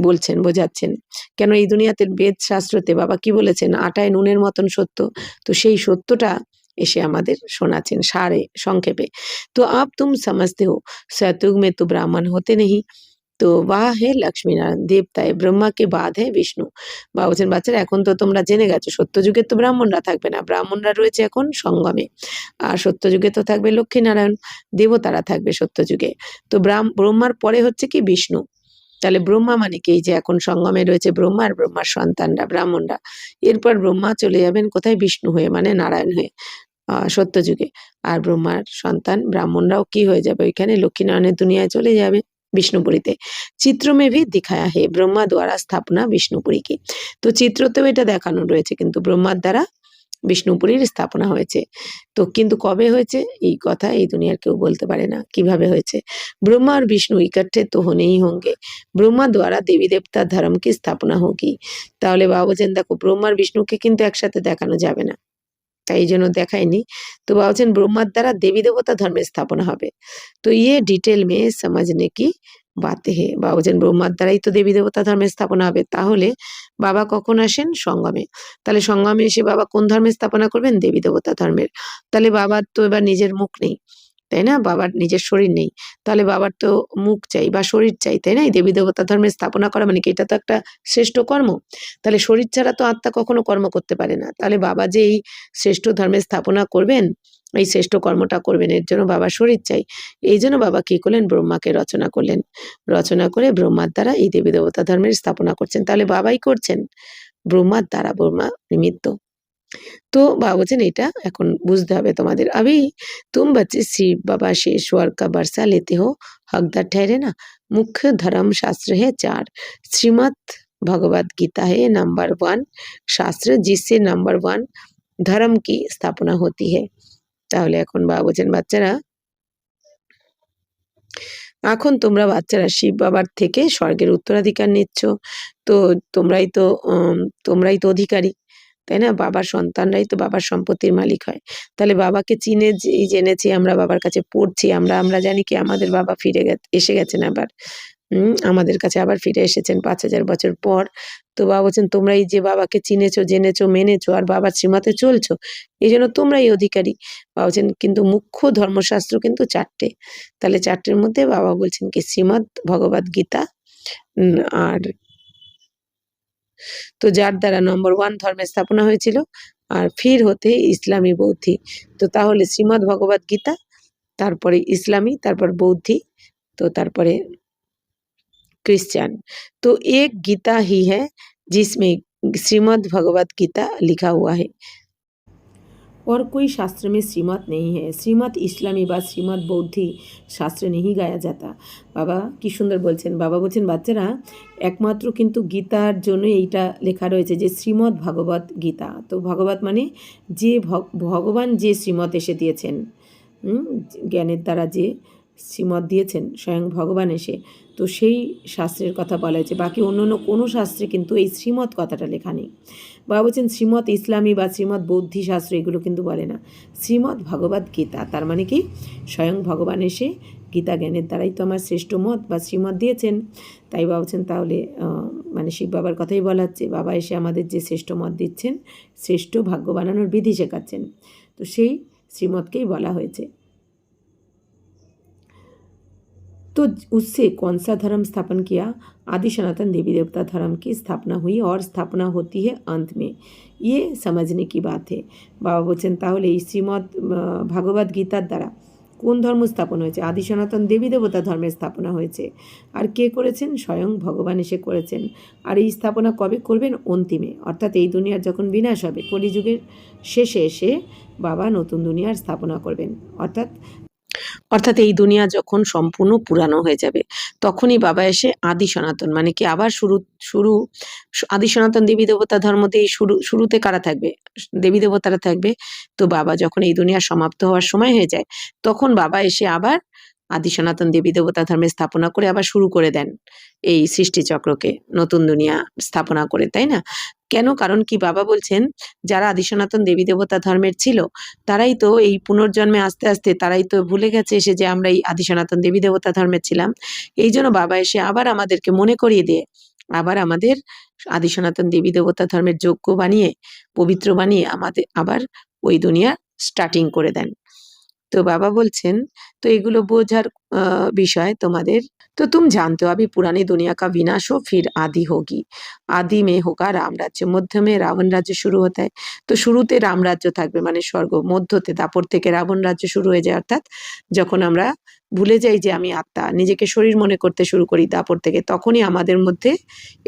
বলছেন, বোঝাচ্ছেন। কেন এই দুনিয়াতে বেদ শাস্ত্রতে বাবা কি বলেছেন? আটায় নুনের মতন সত্য। তো সেই সত্যটা এসে আমাদের শোনাচ্ছেন সারে, সংক্ষেপে। তো আপ তুম समझते हो सतयुग में तो ब्राह्मण होते नहीं, তো ওয়াহ হে লক্ষ্মী নারায়ণ দেবতায় ব্রহ্মা কে বাদ হে বিষ্ণু। বাবা বলছেন বাচ্চারা এখন তো তোমরা জেনে গেছো সত্যযুগে তো ব্রাহ্মণরা থাকবে না, ব্রাহ্মণরা রয়েছে এখন সঙ্গমে। আর সত্যযুগে তো থাকবে লক্ষ্মী নারায়ণ, দেবতারা থাকবে সত্যযুগে। তো ব্রহ্মার পরে হচ্ছে কি বিষ্ণু। তাহলে ব্রহ্মা মানে কি? এই যে এখন সঙ্গমে রয়েছে ব্রহ্মা আর ব্রহ্মার সন্তানরা ব্রাহ্মণরা। এরপর ব্রহ্মা চলে যাবেন কোথায়? বিষ্ণু হয়ে, মানে নারায়ণ হয়ে সত্যযুগে। আর ব্রহ্মার সন্তান ব্রাহ্মণরাও কি হয়ে যাবে? ওইখানে লক্ষ্মীনারায়ণের দুনিয়ায় চলে যাবে বিষ্ণুপুরীতে। চিত্র মে ভি দিখায়া হে ব্রহ্মা দ্বারা স্থাপনা বিষ্ণুপুরী কি। তো চিত্রতেও এটা দেখানো রয়েছে, কিন্তু ব্রহ্মার দ্বারা বিষ্ণুপুরীর স্থাপনা হয়েছে। তো কিন্তু কবে হয়েছে এই কথা এই দুনিয়ার কেউ বলতে পারে না কিভাবে হয়েছে। ब्रह्मा और विष्णु इकट्ठे तो होने ही होंगे, ব্রহ্মা দ্বারা দেবী দেবতার ধর্ম কি স্থাপনা হোগি। তাহলে বাবা বলছেন দেখো ব্রহ্মা আর বিষ্ণুকে কিন্তু একসাথে দেখানো যাবে না, তাই এই জন্য দেখায়নি। তো বাবা বলছেন ব্রহ্মার দ্বারা দেবী দেবতা ধর্মের স্থাপনা হবে। তো ইয়ে ডিটেল মে সমঝনে কি বাতে হে, বাবা বলছেন ব্রহ্মার দ্বারাই তো দেবী দেবতা ধর্মের স্থাপনা হবে। তাহলে বাবা কখন আসেন? সঙ্গমে। তাহলে সঙ্গমে এসে বাবা কোন ধর্মের স্থাপনা করবেন? দেবী দেবতা ধর্মের। তাহলে বাবার তো এবার নিজের মুখ নেই, তাই না? বাবার নিজের শরীর নেই, তাহলে বাবার তো মুখ চাই বা শরীর চাই, তাই না? এই দেবী দেবতা ধর্মের স্থাপনা করা মানে কি? এটা তো একটা শ্রেষ্ঠ কর্ম। তাহলে শরীর ছাড়া তো আত্মা কখনো কর্ম করতে পারে না। তাহলে বাবা যে এই শ্রেষ্ঠ ধর্মের স্থাপনা করবেন, এই শ্রেষ্ঠ কর্মটা করবেন, এর জন্য বাবার শরীর চাই। এই জন্য বাবা কি করলেন? ব্রহ্মাকে রচনা করলেন, রচনা করে ব্রহ্মার দ্বারা এই দেবী দেবতা ধর্মের স্থাপনা করছেন। তাহলে বাবাই করছেন ব্রহ্মার দ্বারা, ব্রহ্মা নিমিত্ত। तो बाबा বলছেন এটা এখন বুঝতে হবে তোমাদের। अभी तुम बच्चे शिव बाबा से ईश्वर का वर्षा लेते हो, हकदार ठहरे ना। मुख्य धर्म शास्त्र है 4, श्रीमद् भगवद गीता है नंबर 1 शास्त्र, जिससे नंबर 1 धर्म की स्थापना होती है। তাহলে এখন বাবা বলছেন বাচ্চারা এখন তোমরা বাচ্চারা শিব বাবার থেকে স্বর্গের উত্তরাধিকার নিচ্ছ। তো তোমরাই তো অধিকারী, তাই না? বাবার সন্তানরাই তো বাবার সম্পত্তির মালিক হয়। তাহলে বাবাকে জেনেছি আমরা, বাবার কাছে পড়ছি আমরা, আমরা জানি কি আমাদের বাবা এসে গেছেন আবার। আমাদের কাছে আবার ফিরে এসেছেন 5000 বছর পর। তো বাবা বলছেন তোমরা এই যে বাবাকে চিনেছো, জেনেছো, মেনেছো আর বাবার শ্রীমতে চলছো, এইজন্য তোমরাই অধিকারী। বাবা বলছেন কিন্তু মুখ্য ধর্মশাস্ত্র কিন্তু 4টে। তাহলে 4টের মধ্যে বাবা বলছেন কি শ্রীমদ্ ভগবদ গীতা, আর তো যার দ্বারা নম্বর 1 ধর্মের স্থাপনা হয়েছিল, আর ফির হতে ইসলামী বৌদ্ধি। তো তাহলে শ্রীমদ্ ভগবদ গীতা, তারপরে ইসলামী, তারপর বৌদ্ধি, তো তারপরে क्रिश्चियन। तो एक गीता ही है जिसमें श्रीमद् भगवत गीता लिखा हुआ है और कोई शास्त्र में श्रीमत नहीं है। श्रीमत ইসলামী বা শ্রীমৎ বৌদ্ধি শাস্ত্রে नहीं গায়া जाता। বাবা কি সুন্দর বলছেন। বাবা বলছেন বাচ্চারা একমাত্র কিন্তু গীতার জন্য এইটা লেখা রয়েছে যে শ্রীমদ্ ভাগবত গীতা। তো ভাগবত মানে যে ভগবান যে শ্রীমত এসে দিয়েছেন, জ্ঞানের দ্বারা যে শ্রীমত দিয়েছেন স্বয়ং ভগবান এসে, তো সেই শাস্ত্রের কথা বলা হয়েছে। বাকি অন্য অন্য কোনো শাস্ত্রে কিন্তু এই শ্রীমত কথাটা লেখা নেই। বাবা বলছেন শ্রীমৎ ইসলামী বা শ্রীমৎ বৌদ্ধি শাস্ত্র এগুলো কিন্তু বলে না, শ্রীমৎ ভগবত গীতা। তার মানে কি স্বয়ং ভগবান এসে গীতা জ্ঞানের দ্বারাই তো আমার শ্রেষ্ঠ মত বা শ্রীমত দিয়েছেন। তাই বাবা বলছেন তাহলে মানে শিব বাবার কথাই বলা হচ্ছে, বাবা এসে আমাদের যে শ্রেষ্ঠ মত দিচ্ছেন, শ্রেষ্ঠ ভাগ্য বানানোর বিধি শেখাচ্ছেন, তো সেই শ্রীমতকেই বলা হয়েছে। तो उससे कौन सा धर्म स्थापन किया? आदि सनातन देवी देवता धर्म की स्थापना हुई और स्थापना होती है अंत में, ये समझने की बात है। बाबा बोलছেন তাহলে এই শ্রীমদ্ ভাগবত গীতার দ্বারা কোন ধর্ম স্থাপন হয়েছে? আদি সনাতন দেবী দেবতা ধর্মের স্থাপনা হয়েছে। আর কে করেছেন? স্বয়ং ভগবান এসে করেছেন। আর এই স্থাপনা কবে করবেন? অন্তিমে, অর্থাৎ এই দুনিয়ার যখন বিনাশ হবে, কলিযুগের শেষে এসে বাবা নতুন দুনিয়ার স্থাপনা করবেন। অর্থাৎ এই দুনিয়া যখন সম্পূর্ণ পুরানো হয়ে যাবে তখনই বাবা এসে আদি সনাতন মানে কি আবার শুরু আদি সনাতন দেবী দেবতা ধর্মতে এই শুরুতে কারা থাকবে? দেবী দেবতারা থাকবে। তো বাবা যখন এই দুনিয়া সমাপ্ত হওয়ার সময় হয়ে যায় তখন বাবা এসে আবার আদি সনাতন দেবী দেবতা ধর্মের স্থাপনা করে আবার শুরু করে দেন এই সৃষ্টিচক্রকে, নতুন দুনিয়া স্থাপনা করে, তাই না? কেন? কারণ কি বাবা বলছেন যারা আদি সনাতন দেবী দেবতা ধর্মের ছিল তারাই তো এই পুনর্জন্মে আস্তে আস্তে তারাই তো ভুলে গেছে এসে যে আমরা এই আদি সনাতন দেবী দেবতা ধর্মের ছিলাম। এই জন্য বাবা এসে আবার আমাদেরকে মনে করিয়ে দিয়ে আবার আমাদের আদি সনাতন দেবী দেবতা ধর্মের যোগ্য বানিয়ে পবিত্র বানিয়ে আমাদের আবার ওই দুনিয়া স্টার্টিং করে দেন। तो बाबा बोलছেন तो এগুলো বোঝার বিষয় তোমাদের। तो तुम जानते हो अभी पुरानी दुनिया का विनाश हो फिर आदि होगी, आदि में होगा राम राज्य, मध्य में रावण राज्य शुरू होता है। तो শুরুতে রাম রাজ্য থাকবে মানে স্বর্গ, মধ্যতে দাপর থেকে রাবণ রাজ্য শুরু হয়ে যায়। অর্থাৎ যখন আমরা ভুলে যাই যে আমি আত্মা, নিজেকে শরীর মনে করতে শুরু করি দাপর থেকে, তখনই আমাদের মধ্যে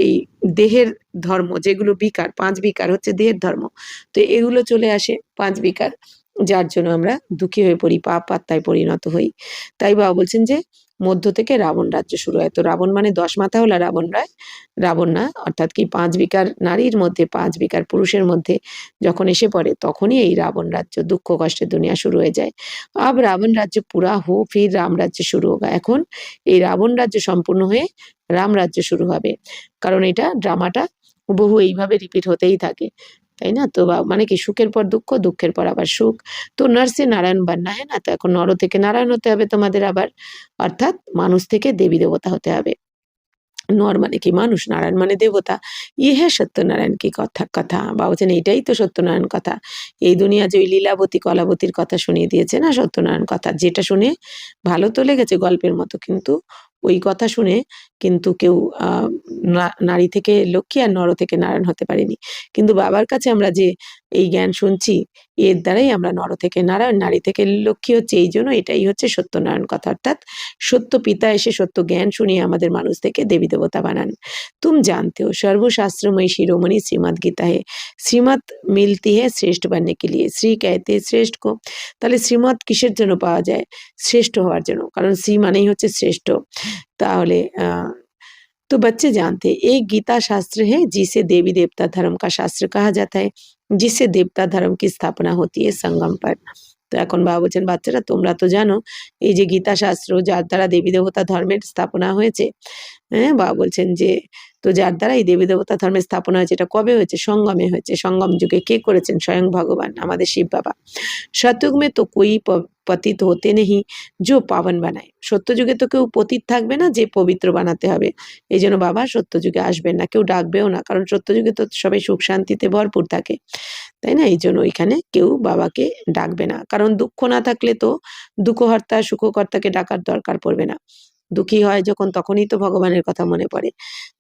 এই দেহের ধর্ম যেগুলো বিকার, 5 বিকার হচ্ছে দেহের ধর্ম, তো এগুলো চলে আসে 5 বিকার, যার জন্য আমরা দুঃখী হয়ে পড়ি, পাপ আত্মায় পরিণত হই। তাই বাবা বলছেন যে মধ্য থেকে রাবণ রাজ্য শুরু হয়। তো রাবণ মানে 10 মাথাওয়ালা রাবণ নয়, রাবণ না, অর্থাৎ কি 5 বিকার নারীর মধ্যে 5 বিকার পুরুষের মধ্যে যখন এসে পড়ে তখনই এই রাবণ রাজ্য, দুঃখ কষ্টের দুনিয়া শুরু হয়ে যায়। আব রাবণ রাজ্য পুরা হো ফির রাম রাজ্য শুরু হোগা। এখন এই রাবণ রাজ্য সম্পূর্ণ হয়ে রাম রাজ্য শুরু হবে, কারণ এটা ড্রামাটা বহু এইভাবে রিপিট হতেই থাকে, তাই না? তো মানে কি সুখের পর দুঃখ, দুঃখের পর আবার সুখ। তো নর সে নারায়ণ বাননা है না, তো এখন নর থেকে নারায়ণ হতে হবে তোমাদের আবার, অর্থাৎ মানুষ থেকে দেবী দেবতা হতে হবে। নর মানে কি মানুষ, নারায়ণ মানে দেবতা। ইহে সত্যনারায়ণ কি কথা বা বলছেন এইটাই তো সত্যনারায়ণ কথা। এই দুনিয়া যে ওই লীলাবতী কলাবতীর কথা শুনিয়ে দিয়েছে না সত্যনারায়ণ কথা, যেটা শুনে ভালো তো লেগেছে গল্পের মতো, কিন্তু ওই কথা শুনে কিন্তু কেউ নারী থেকে লক্ষ্মী আর নর থেকে নারায়ণ হতে পারেনি। কিন্তু বাবার কাছে আমরা যে এই জ্ঞান শুনছি এর দ্বারাই আমরা নর থেকে নারায়ণ, নারী থেকে লক্ষ্মী হচ্ছে। এই জন্য এটাই হচ্ছে সত্যনারায়ণ কথা, অর্থাৎ সত্য পিতা এসে সত্য জ্ঞান শুনিয়ে আমাদের মানুষ থেকে দেবী দেবতা বানান। तुम जानते हो सर्वशास्त्रमयी शिरोमणि श्रीमद् गीता है, श्रीमत मिलती है श्रेष्ठ बनने के लिए, श्री कहते हैं श्रेष्ठ को। তাহলে শ্রীমত কিসের জন্য পাওয়া যায়? শ্রেষ্ঠ হওয়ার জন্য, কারণ শ্রী মানেই হচ্ছে শ্রেষ্ঠ। তাহলে तो बच्चे जानते हैं एक गीता शास्त्र है जिसे देवी देवता धर्म का शास्त्र कहा जाता है, जिससे देवता धर्म की स्थापना होती है संगम पर। তো এখন বাবা বলছেন বাচ্চারা তোমরা তো জানো এই যে গীতা শাস্ত্র যার দ্বারা দেবী দেবতা ধর্মের স্থাপনা হয়েছে, হ্যাঁ বাবা বলছেন যে তো যার দ্বারা এই দেবী দেবতা ধর্মের স্থাপনা হয়েছে এটা কবে হয়েছে? সঙ্গমে হয়েছে। সঙ্গম যুগে কে করেছেন? স্বয়ং ভগবান আমাদের শিব বাবা। সত্যযুগ में तो कोई পতিত হতে নেই जो পাবন বানায়, সত্য যুগে তো কেউ পতিত থাকবে না যে পবিত্র বানাতে হবে। এই জন্য বাবা সত্য যুগে আসবেন না, কেউ ডাকবেও না, কারণ সত্য যুগে তো সবাই সুখ শান্তিতে ভরপুর থাকে, তাই না? এই জন্য ওইখানে কেউ বাবাকে ডাকবে না, কারণ দুঃখ না থাকলে তো দুঃখহর্তা সুখকর্তাকে ডাকার দরকার পড়বে না। দুঃখী হয় যখন তখনই তো ভগবানের কথা মনে পড়ে।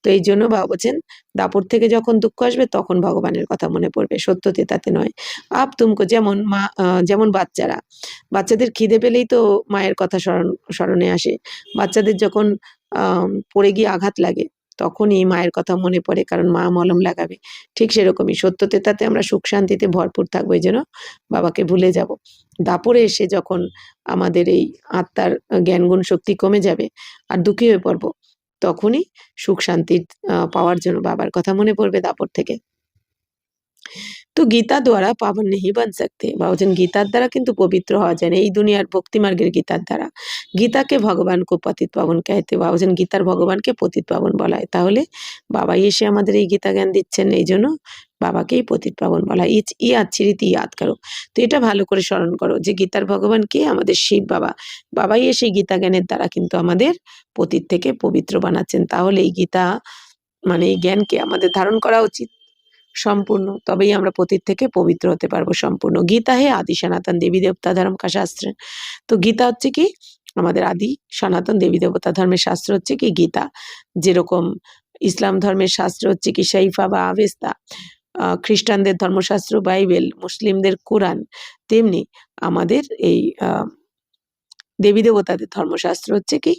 তো এই জন্য বাবা বলছেন দাপর থেকে যখন দুঃখ আসবে তখন ভগবানের কথা মনে পড়বে, সত্যতে তাতে নয়। আপ তুমকো যেমন মা যেমন বাচ্চাদের খিদে পেলেই তো মায়ের কথা স্মরণে আসে। বাচ্চাদের যখন পড়ে গিয়ে আঘাত লাগে তখনই মায়ের কথা মনে পড়ে, কারণ মা মলম লাগাবে। ঠিক সেরকমই সত্যতেতাতে আমরা সুখ শান্তিতে ভরপুর থাকবো, এই জন্য বাবাকে ভুলে যাব। দাপরে এসে যখন আমাদের এই আত্মার জ্ঞান গুণ শক্তি কমে যাবে আর দুঃখী হয়ে পড়বো, তখনই সুখ শান্তি পাওয়ার জন্য বাবার কথা মনে পড়বে দাপর থেকে। তো গীতা দ্বারা পাবন নেহি বান সকতে, বা বলছেন গীতার দ্বারা কিন্তু পবিত্র হওয়া যায় না, এই দুনিয়ার ভক্তি মার্গের গীতার দ্বারা। গীতাকে ভগবান কো পতিত পাবন कहते, বা বলছেন গীতার ভগবানকে পতিত পাবন বলা হয়। তাহলে বাবাই এসে আমাদের এই গীতা জ্ঞান দিচ্ছেন, এই জন্য বাবাকেই পতিত পাবন বলা হয়। ই अच्छी রীতি ইয়াদ করো। তো এটা ভালো করে স্মরণ করো যে গীতার ভগবান কে? আমাদের শিব বাবা। বাবাই এসে গীতা জ্ঞানের দ্বারা কিন্তু আমাদের পতিত থেকে পবিত্র বানাচ্ছেন। তাহলে এই গীতা মানে এই জ্ঞানকে আমাদের ধারণ করা উচিত সম্পূর্ণ, তবেই আমরা পতিত থেকে পবিত্র হতে পারবো সম্পূর্ণ। গীতা হে আদি সনাতন দেবী দেবতা ধর্ম কা শাস্ত্র। তো গীতা হচ্ছে কি আমাদের আদি সনাতন দেবী দেবতা ধর্মের শাস্ত্র হচ্ছে কি গীতা। যেরকম ইসলাম ধর্মের শাস্ত্র হচ্ছে কি শৈফা বা আভেস্তা, খ্রিস্টানদের ধর্মশাস্ত্র বাইবেল, মুসলিমদের কোরআন, তেমনি আমাদের এই দেবী দেবতাদের ধর্মশাস্ত্র হচ্ছে কি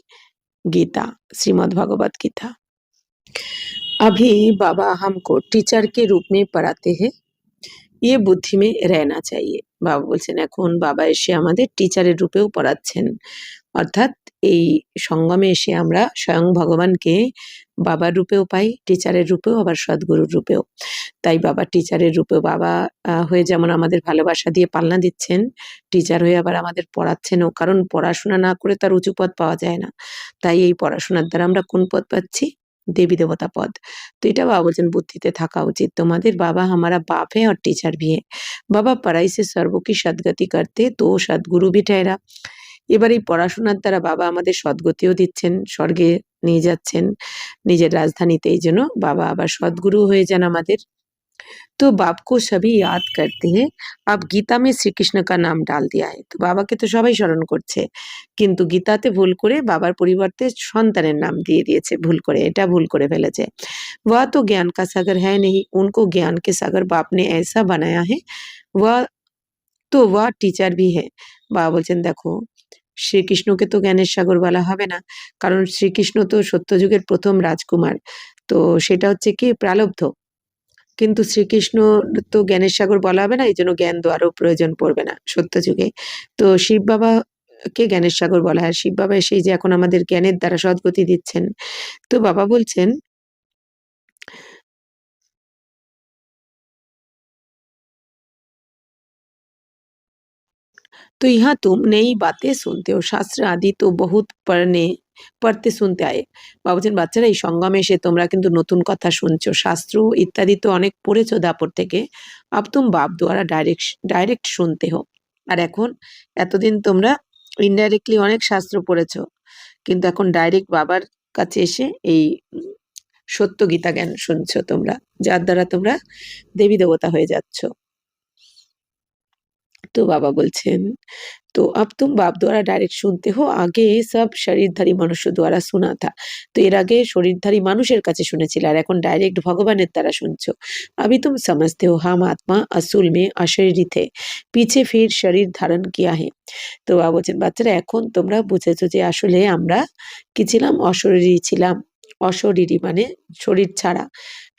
गीता, श्रीमद् भगवत गीता। अभी बाबा हमको टीचर के रूप में पढ़ाते हैं, ये বুদ্ধি में रहना चाहिए। বাবা বলছেন এখন বাবা এসে আমাদের টিচারের রূপেও পড়াচ্ছেন, অর্থাৎ এই সঙ্গমে এসে আমরা স্বয়ং ভগবানকে বাবার রূপেও পাই, টিচারের রূপেও, আবার সদ্গুরুর রূপেও। তাই বাবা টিচারের রূপেও বাবা হয়ে যেমন আমাদের ভালোবাসা দিয়ে পালনা দিচ্ছেন, টিচার হয়ে আবার আমাদের পড়াচ্ছেনও, কারণ পড়াশোনা না করে তার উঁচু পদ পাওয়া যায় না। তাই এই পড়াশোনার দ্বারা আমরা কোন পদ পাচ্ছি? देवी देवता पद। तो এটা বাবা বলছেন বুদ্ধিতে থাকা উচিত তোমাদের। বাবা हमारा बाप है और टीचर भी है। बाबा पढ़ाई से सर्वों की सद्गति करते तो सद्गुरु भी ठहरा। এবার এই পড়াশোনার দ্বারা বাবা আমাদের সদ্গতিও দিচ্ছেন, স্বর্গে নিয়ে যাচ্ছেন নিজের রাজধানীতে, এই জন্য বাবা আবার সদ্গুরু হয়ে যান আমাদের। तो बाप को सभी याद करते हैं, अब গীতা में শ্রীকৃষ্ণ का नाम डाल दिया है। তো বাবাকে তো সবাই স্মরণ করছে, কিন্তু গীতাতে ভুল করে বাবার পরিবর্তে সন্তানের নাম দিয়ে দিয়েছে ভুল করে, এটা ভুল করে ফেলেছে। वह तो ज्ञान का सागर है नहीं, उनको ज्ञान के सागर बाप ने ऐसा बनाया है, वह তো ওয়া টিচার ভি হ্যাঁ। বাবা বলছেন দেখো শ্রীকৃষ্ণকে তো জ্ঞানের সাগর বলা হবে না, কারণ শ্রীকৃষ্ণ তো সত্যযুগের প্রথম রাজকুমার, তো সেটা হচ্ছে কি প্রালব্ধ। কিন্তু শ্রীকৃষ্ণ তো জ্ঞানের সাগর বলা হবে না, এই জন্য জ্ঞান দেওয়ারও প্রয়োজন পড়বে না সত্যযুগে। তো শিব বাবা কে জ্ঞানের সাগর বলা হয়। শিব বাবা এসেই যে এখন আমাদের জ্ঞানের দ্বারা সদ্গতি দিচ্ছেন। তো বাবা বলছেন तो यहाँ तुम नई बातें सुनते हो, शास्त्र आदि तो बहुत পড়তে শুনতে আয়ে। বাবা বলছেন বাচ্চারা এই সঙ্গমে এসে তোমরা কিন্তু নতুন কথা শুনছো, শাস্ত্র ইত্যাদি তো অনেক পড়েছো দাপর থেকে। আব তুম বাপ দ্বারা ডাইরেক্ট শুনতে হো। আর এখন এতদিন তোমরা ইনডাইরেক্টলি অনেক শাস্ত্র পড়েছো, কিন্তু এখন ডাইরেক্ট বাবার কাছে এসে এই সত্য গীতা জ্ঞান শুনছো তোমরা, যার দ্বারা তোমরা দেবী দেবতা হয়ে যাচ্ছ। তো বাবা বলছেন तो अब तुम बाप द्वारा डायरेक्ट सुनते हो, आगे सब शरीरधारी मनुष्य द्वारा শোনা था। তো এর আগে শরীরধারী মানুষের কাছে শুনেছিলে, আর এখন ডাইরেক্ট ভগবানের দ্বারা শুনছো। अभी तुम समझते हो हम आत्मा असूल में अशरीरी थे, पीछे फिर शरीर धारण किया है। তো বাবা বলছেন বাচ্চারা এখন তোমরা বুঝেছো যে আসলে আমরা কি ছিলাম? অশরীরী ছিলাম। অশরীরী মানে শরীর ছাড়া,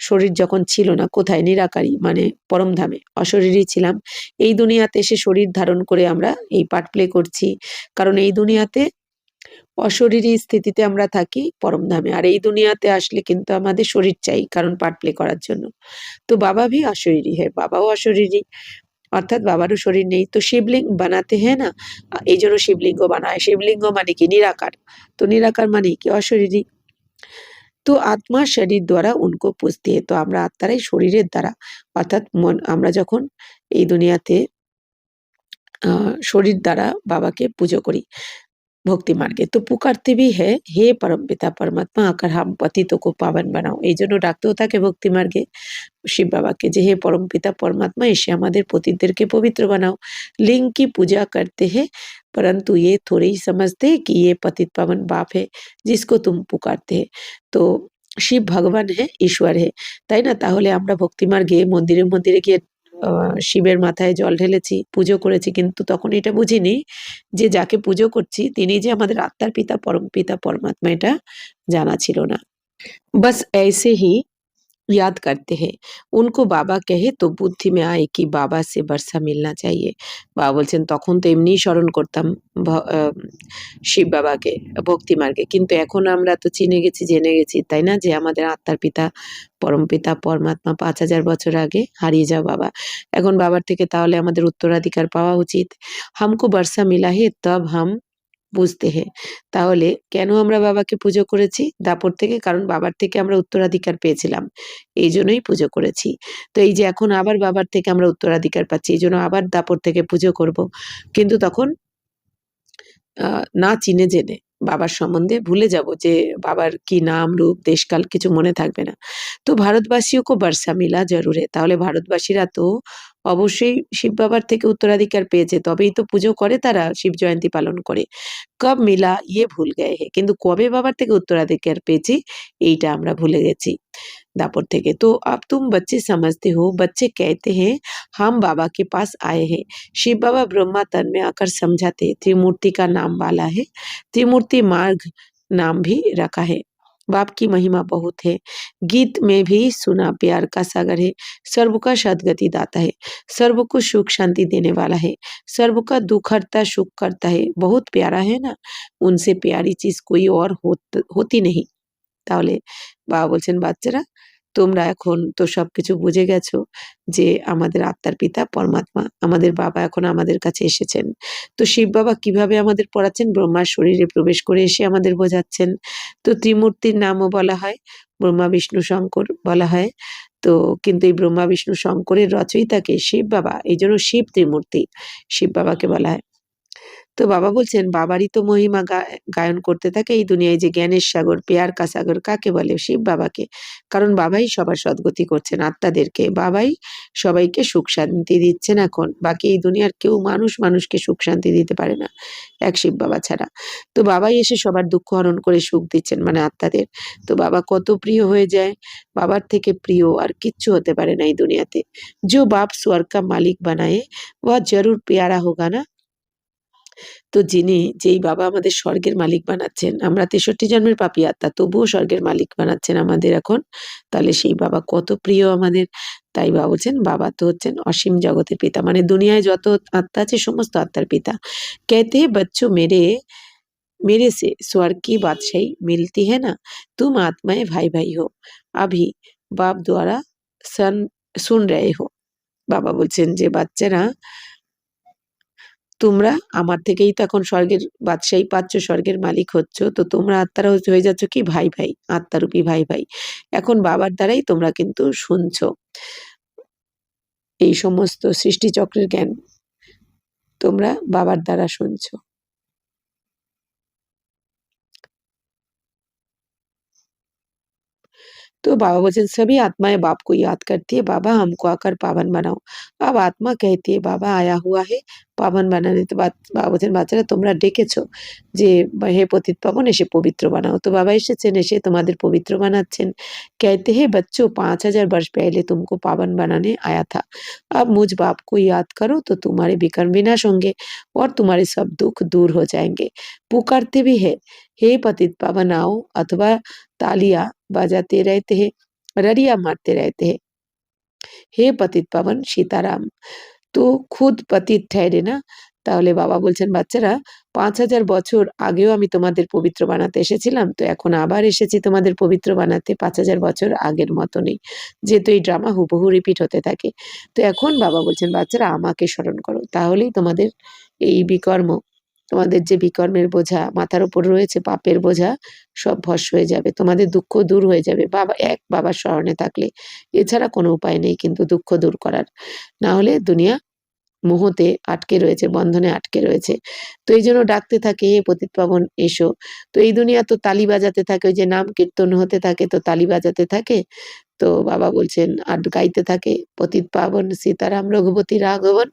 শরীর যখন ছিল না, কোথায়? নিরাকারী মানে পরমধামে অশরীরী ছিলাম। এই দুনিয়াতে এসে শরীর ধারণ করে আমরা এই পার্ট প্লে করছি, কারণ এই দুনিয়াতে অশরীরী স্থিতিতে আমরা থাকি পরমধামে, আর এই দুনিয়াতে আসলে কিন্তু আমাদের শরীর চাই, কারণ পার্ট প্লে করার জন্য। তো বাবা ভি অশরীরী হ্যাঁ, বাবাও অশরীরী, অর্থাৎ বাবারও শরীর নেই। তো শিবলিঙ্গ বানাতে হ্যাঁ না, এই জন্য শিবলিঙ্গ বানায়। শিবলিঙ্গ মানে কি? নিরাকার। তো নিরাকার মানে কি? অশরীরী। তো আত্মা শরীর দ্বারা উনকো পুজতে হয়। তো আমরা আত্মারাই শরীরের দ্বারা, অর্থাৎ মন, আমরা যখন এই দুনিয়াতে শরীর দ্বারা বাবাকে পুজো করি ভক্তি মার্গে, তো পুকারতে ভি হ্যাঁ হে পরমপিতা পরমাত্মা আকার হাম পতিতো কো পাবন বানাও। এই জন্য ডাকতেও থাকে ভক্তি মার্গে শিব বাবাকে যে হে পরমপিতা পরমাত্মা এসে আমাদের পতিতদেরকে পবিত্র বানাও। लिंग की पूजा करते हैं, परंतु ये थोड़े ही समझते हैं कि ये पतित पावन बाप है जिसको तुम पुकारते हैं। তো শিব ভগবান है, ঈশ্বর है, তাই না? তাহলে আমরা ভক্তি মার্গে মন্দিরে মন্দিরে গিয়ে শিবের মাথায় জল ঢেলেছি, পুজো করেছি, কিন্তু তখন এটা বুঝিনি যে যাকে পুজো করছি তিনি যে আমাদের আত্মার পিতা, পরম পিতা পরমাত্মা, এটা জানা ছিল না। बस ऐसे ही याद करते हैं। उनको বাবা कहे तो বুদ্ধি में आए कि বাবা से बरसा मिलना चाहिए। বাবা বলছেন তখন তো এমনিই স্মরণ করতাম ভ আ শিব বাবাকে, ভক্তি মার্গে। কিন্তু এখন আমরা তো চিনে গেছি, জেনে গেছি, তাই না? যে আমাদের আত্মার পিতা, পরমপিতা পরমাত্মা ৫,০০০ বছর আগে হারিয়ে যাওয়া বাবা। এখন বাবার থেকে তাহলে আমাদের উত্তরাধিকার পাওয়া উচিত। हमको बरसा मिला है तब हम বুঝতে হে। তাহলে কেন আমরা বাবাকে পুজো করেছি? দাপট থেকে, কারণ বাবার থেকে আমরা উত্তরাধিকার পেয়েছিলাম। এইজন্যই পুজো করেছি। তো এই যে এখন আবার বাবার থেকে আমরা উত্তরাধিকার পাচ্ছি, এইজন্য আবার দাপট থেকে পুজো করব। কিন্তু তখন আ না চিনে জেনে বাবার সম্বন্ধে ভুলে যাব যে বাবার কি নাম, রূপ, দেশকাল কিছু মনে থাকবে না। তো ভারতবাসীও কো বর্ষা মিলা জরুর है। তাহলে ভারতবাসীরা তো অবশ্যই শিব বাবার থেকে উত্তরাধিকার পেয়েছে। তবেই তো পুজো করে তারা, শিব জয়ন্তী পালন করে। কব মিলা ইয়ে ভুল গয়ে হে। কিন্তু কবে বাবার থেকে উত্তরাধিকার পেয়েছি এইটা আমরা ভুলে গেছি দাপট থেকে। তো अब तुम बच्चे समझते हो, बच्चे कहते हैं हम बाबा के पास आए हैं। शिव बाबा ब्रह्मा तन में आकर समझाते त्रिमूर्ति का नाम वाला है, त्रिमूर्ति मार्ग नाम भी रखा है। बाप की महिमा बहुत है। गीत में भी सुना प्यार का सागर है, सर्व का सद्गति दाता है, सर्व को सुख शांति देने वाला है, सर्व का दुख हरता सुख करता है। बहुत प्यारा है ना, उनसे प्यारी चीज कोई और होती नहीं। তাহলে বাবা বলছেন, বাচ্চারা তোমরা এখন তো সবকিছু বুঝে গেছো যে আমাদের আত্মার পিতা পরমাত্মা, আমাদের বাবা এখন আমাদের কাছে এসেছেন। তো শিব বাবা কিভাবে আমাদের পড়াচ্ছেন? ব্রহ্মার শরীরে প্রবেশ করে এসে আমাদের বোঝাচ্ছেন। তো ত্রিমূর্তির নামও বলা হয়, ব্রহ্মা বিষ্ণু শঙ্কর বলা হয়। তো কিন্তু এই ব্রহ্মা বিষ্ণু শঙ্করের রচয়িতাকে শিব বাবা, এই জন্য শিব ত্রিমূর্তি, শিব বাবাকে বলা হয়। তো বাবা বলছেন বাবারই তো মহিমা গায়ন করতে থাকে এই দুনিয়ায়, যে জ্ঞানের সাগর, পেয়ার কা সাগর কাকে বলে? শিব বাবাকে। কারণ বাবাই সবার সদ্গতি করছেন আত্মাদেরকে, বাবাই সবাইকে সুখ শান্তি দিচ্ছেন এখন। বাকি এই দুনিয়ার কেউ মানুষকে সুখ শান্তি দিতে পারে না এক শিব বাবা ছাড়া। তো বাবাই এসে সবার দুঃখ হরণ করে সুখ দিচ্ছেন, মানে আত্মাদের। তো বাবা কত প্রিয় হয়ে যায়, বাবার থেকে প্রিয় আর কিচ্ছু হতে পারে না এই দুনিয়াতে। जो बाप स्वर्ग का मालिक बनाए वह जरूर प्यारा होगा ना। তো যেই বাবা আমাদের স্বর্গের মালিক বানাচ্ছেন, আমরা ৬৩ জন্মের পাপী আত্মা, তবুও স্বর্গের মালিক বানাচ্ছেন আমাদের এখন, তাহলে সেই বাবা কত প্রিয় আমাদের। তাই বাবা বলছেন বাবা তো হচ্ছেন অসীম জগতের পিতা, মানে দুনিয়ায় যত আত্মা আছে সমস্ত আত্মার পিতা। कहते हैं बच्चों मेरे से स्वर्ग की बादशाही मिलती है ना, तुम आत्माएं भाई भाई हो, अभी बाप द्वारा सुन रहे हो। বাবা বলছেন যে বাচ্চারা তোমরা আমার থেকেই তো এখন স্বর্গের বাদশাহী পাচ্ছ, স্বর্গের মালিক হচ্ছ। তো তোমরা আত্মারা হয়ে যাচ্ছ কি ভাই ভাই, আত্মারূপী ভাই ভাই। এখন বাবার দ্বারাই তোমরা কিন্তু শুনছো এই সমস্ত সৃষ্টিচক্রের জ্ঞান, তোমরা বাবার দ্বারা শুনছো। तो बाबा वचन सभी आत्माएं बाप को याद करती है, बाबा हमको आकर पावन बनाओ। अब आत्मा कहती है बाबा आया हुआ है পাবন বানানে। তো বাবা বলছেন বাচ্চারা তোমরা ডেকেছো যে হে পতিত পাবন এসে পবিত্র বানাও। তো বাবা এসেছেন, এসে তোমাদের পবিত্র বানাচ্ছেন। कहते हैं बच्चों 5,000 वर्ष पहले तुमको पावन बनाने आया था, अब मुझ बाप को याद करो तो तुम्हारे विकर्म विनाश होंगे और तुम्हारे सब दुख दूर हो जाएंगे। पुकारते भी है हे पतित पावन आओ, अथवा तालियां बजाते रहते हैं, ररिया मारते रहते हैं হে পতিত পাবন সীতারাম। তো খুদ পতিত ঠেরে না। তাহলে বাবা বলছেন বাচ্চারা ৫,০০০ বছর আগেও আমি তোমাদের পবিত্র বানাতে এসেছিলাম, তো এখন আবার এসেছি তোমাদের পবিত্র বানাতে ৫,০০০ বছর আগের মতনই, যেহেতু এই ড্রামা হুবহু রিপিট হতে থাকে। তো এখন বাবা বলছেন বাচ্চারা আমাকে স্মরণ করো, তাহলেই তোমাদের এই বিকর্ম, তোমাদের যে বিকর্মের বোঝা মাথার উপর রয়েছে, পাপের বোঝা, সব ভস্ম হয়ে যাবে, তোমাদের দুঃখ দূর হয়ে যাবে বাবার স্মরণে থাকলে। এছাড়া কোনো উপায় নেই কিন্তু দুঃখ দূর করার, না হলে দুনিয়া মোহতে আটকে রয়েছে, বন্ধনে আটকে রয়েছে। তো এই জন্য ডাকতে থাকে হে পতিত পাবন এসো। তো এই দুনিয়া তো তালি বাজাতে থাকে, ওই যে নাম কীর্তন হতে থাকে তো তালি বাজাতে থাকে। তো বাবা বলছেন আর গাইতে থাকে পতিত পাবন সীতারাম রঘুপতি রাঘবন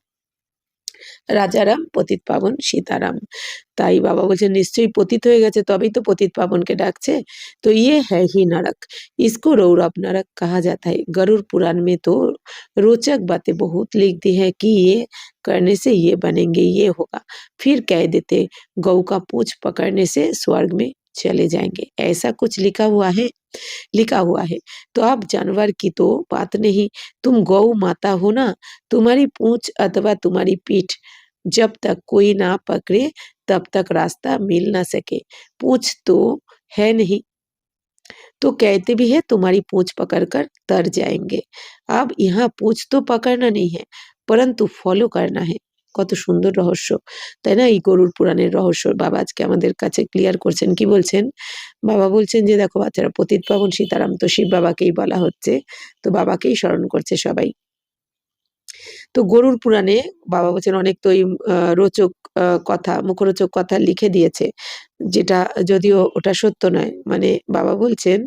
রাজারাম পতিত পাবন সীতারাম। তাই বাবা বলছেন নিশ্চয়ই পতিত হয়ে গেছে, তবেই তো পতিত পাবনকে ডাকছে। তো ইয়ে হ্যায় হি নরক, इसको रौरव नरक कहा जाता है। गरुड़ पुराण में तो रोचक बातें बहुत लिख दी है कि ये करने से ये बनेंगे, ये होगा। फिर कह देते गौ का पूंछ पकड़ने से स्वर्ग में चले जाएंगे, ऐसा कुछ लिखा हुआ है। तो आप जानवर की तो बात नहीं, तुम गौ माता हो ना, तुम्हारी पूंछ अथवा तुम्हारी पीठ जब तक कोई ना पकड़े तब तक रास्ता मिल ना सके। पूंछ तो है नहीं, तो कहते भी है तुम्हारी पूंछ पकड़कर तर जाएंगे। अब यहाँ पूंछ तो पकड़ना नहीं है, परंतु ফলো करना है। কত সুন্দর রহস্য, তাই না? এই গরুর পুরাণের রহস্য বাবা আজকে আমাদের কাছে ক্লিয়ার করছেন। কি বলছেন? বাবা বলছেন যে দেখো বাচ্চারা, পতিত পাবন সীতারাম তো শিব বাবাকেই বলা হচ্ছে, তো বাবাকেই স্মরণ করছে সবাই। তো গরুর পুরাণে বাবা বলছেন অনেক তো এই রোচক কথা, মুখরোচক কথা লিখে দিয়েছে, যেটা যদিও ওটা সত্য নয়। মানে বাবা বলছেন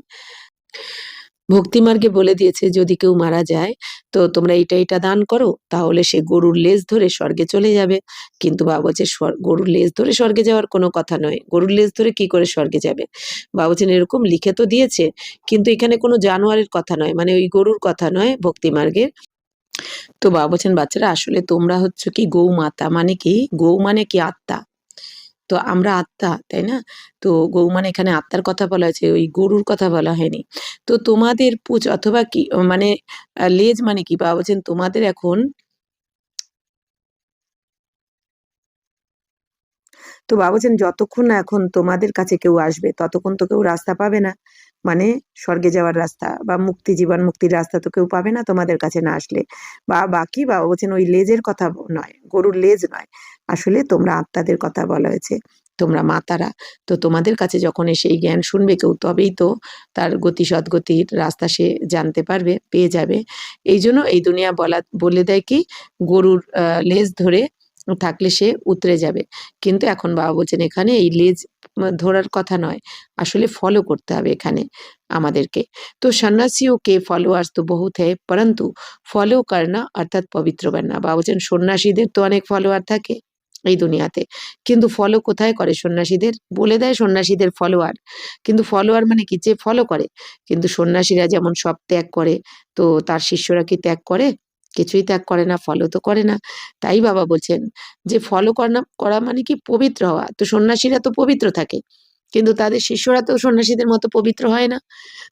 ভক্তিমার্গে বলে দিয়েছে যদি কেউ মারা যায় তো তোমরা এটা দান করো, তাহলে সে গরুর লেজ ধরে স্বর্গে চলে যাবে। কিন্তু বাবা বলছে গরুর লেজ ধরে স্বর্গে যাওয়ার কোনো কথা নয়। গরুর লেজ ধরে কি করে স্বর্গে যাবে? বাবা বলছেন এরকম লিখে তো দিয়েছে, কিন্তু এখানে কোনো জানোয়ারের কথা নয়, মানে ওই গরুর কথা নয় ভক্তিমার্গের। তো বাবা বলছেন বাচ্চারা আসলে তোমরা হচ্ছে কি গৌ মাতা, মানে কি গৌ মানে কি আত্মা, তো আমরা আত্মা, তাই না? তো গৌ মানে এখানে আত্মার কথা বলা হয়েছে, ওই গরুর কথা বলা হয়নি। তো তোমাদের পুঁজ অথবা কি মানে লেজ মানে কি? বাবা বলছেন তোমাদের এখন, তো বাবা বলছেন যতক্ষণ না এখন তোমাদের কাছে কেউ আসবে ততক্ষণ তো কেউ রাস্তা পাবে না, মানে স্বর্গে যাওয়ার রাস্তা বা মুক্তি, জীবন মুক্তির রাস্তা তো কেউ পাবে না তোমাদের কাছে না আসলে। বা বাকি বাবা বলছেন ওই লেজের কথা নয়, গরুর লেজ নয়, আসলে তোমরা আত্মাদের কথা বলা হয়েছে, তোমরা মাতারা। তো তোমাদের কাছে যখন এসে এই জ্ঞান শুনবে কেউ, তবেই তো তার গতি সদ্গতির রাস্তা সে জানতে পারবে, পেয়ে যাবে। এই জন্য এই দুনিয়া বলে দেয় কি গরুর লেজ ধরে থাকলে সে উতরে যাবে। কিন্তু এখন বাবা বলছেন এখানে এই লেজ ধরার কথা নয়, আসলে ফলো করতে হবে এখানে আমাদেরকে। তো সন্ন্যাসিयों के फॉलोअर्स तो बहुत है, परंतु ফলো करना অর্থাৎ পবিত্র बनना। বাবা বলছেন সন্ন্যাসীদের তো অনেক ফলোয়ার থাকে এই দুনিয়াতে, কিন্তু ফলো কোথায় করে সন্ন্যাসীদের? বলে দেয় সন্ন্যাসীদের ফলোয়ার, কিন্তু ফলোয়ার মানে কি? যে ফলো করে। কিন্তু সন্ন্যাসীরা যেমন সব ত্যাগ করে, তো তার শিষ্যরা কি ত্যাগ করে? কিছুই ত্যাগ করে না, ফলো তো করে না। তাই বাবা বলছেন যে ফলো করা মানে কি পবিত্র হওয়া। তো সন্ন্যাসীরা তো পবিত্র থাকে, কিন্তু তাদের শিষ্যরা তো সন্ন্যাসীদের মতো পবিত্র হয় না।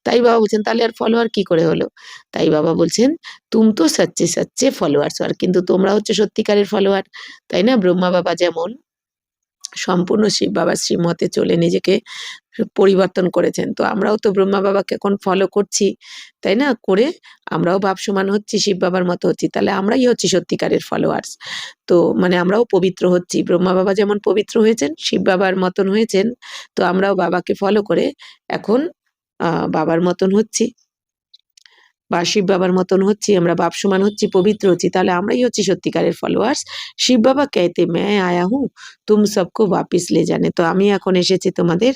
তাই বাবা বলছেন তাহলে আর ফলোয়ার কি করে হলো? তাই বাবা বলছেন তুম তো সচ্চে সচ্চে ফলোয়ার্স, আর কিন্তু তোমরা হচ্ছে সত্যিকারের ফলোয়ার, তাই না? ব্রহ্মা বাবা যেমন সম্পূর্ণ শিব বাবার শ্রীমতে চলে নিজেকে পরিবর্তন করেছেন, তো আমরাও তো ব্রহ্মা বাবাকে এখন ফলো করছি, তাই না? করে আমরাও ভাবসমান হচ্ছি, শিব বাবার মতো হচ্ছি, তাহলে আমরাই হচ্ছি সত্যিকারের ফলোয়ার্স। তো মানে আমরাও পবিত্র হচ্ছি, ব্রহ্মা বাবা যেমন পবিত্র হয়েছেন, শিব বাবার মতন হয়েছেন, তো আমরাও বাবাকে ফলো করে এখন বাবার মতন হচ্ছি বা শিব বাবার মতন হচ্ছি, আমরা বাপ সমান হচ্ছি, পবিত্র হচ্ছি, তাহলে আমরাই হচ্ছি সত্যিকারের ফলোয়ার্স। শিব বাবা कहते मैं आया हूँ तुम सबको वापिस ले जाने, তো আমি এখন এসেছি তোমাদের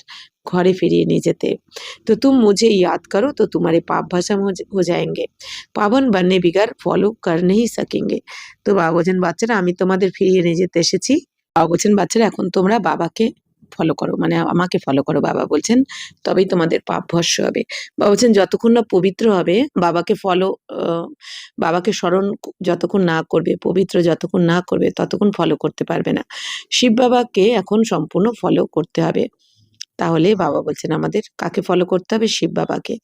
ঘরে ফিরিয়ে নিয়ে যেতে। तो तुम मुझे याद करो तो तुम्हारे पाप भस्म हो जाएंगे, पावन बनने बिगर फॉलो कर नहीं सकेंगे। তো বাবা বলছেন বাচ্চারা আমি তোমাদের ফিরিয়ে নিয়ে যেতে এসেছি। বাবা বলছেন বাচ্চারা এখন তোমরা বাবাকে ফলো করো, মানে আমাকে ফলো করো, বাবা বলছেন, তবেই তোমাদের পাপ ভস্ম হবে। বাবা বলছেন যতক্ষণ না পবিত্র হবে, বাবাকে বাবাকে স্মরণ যতক্ষণ না করবে, পবিত্র যতক্ষণ না করবে, ততক্ষণ ফলো করতে পারবে না। শিব বাবাকে এখন সম্পূর্ণ ফলো করতে হবে। তাহলে বাবা বলছেন আমাদের কাকে ফলো করতে হবে? শিব বাবাকে।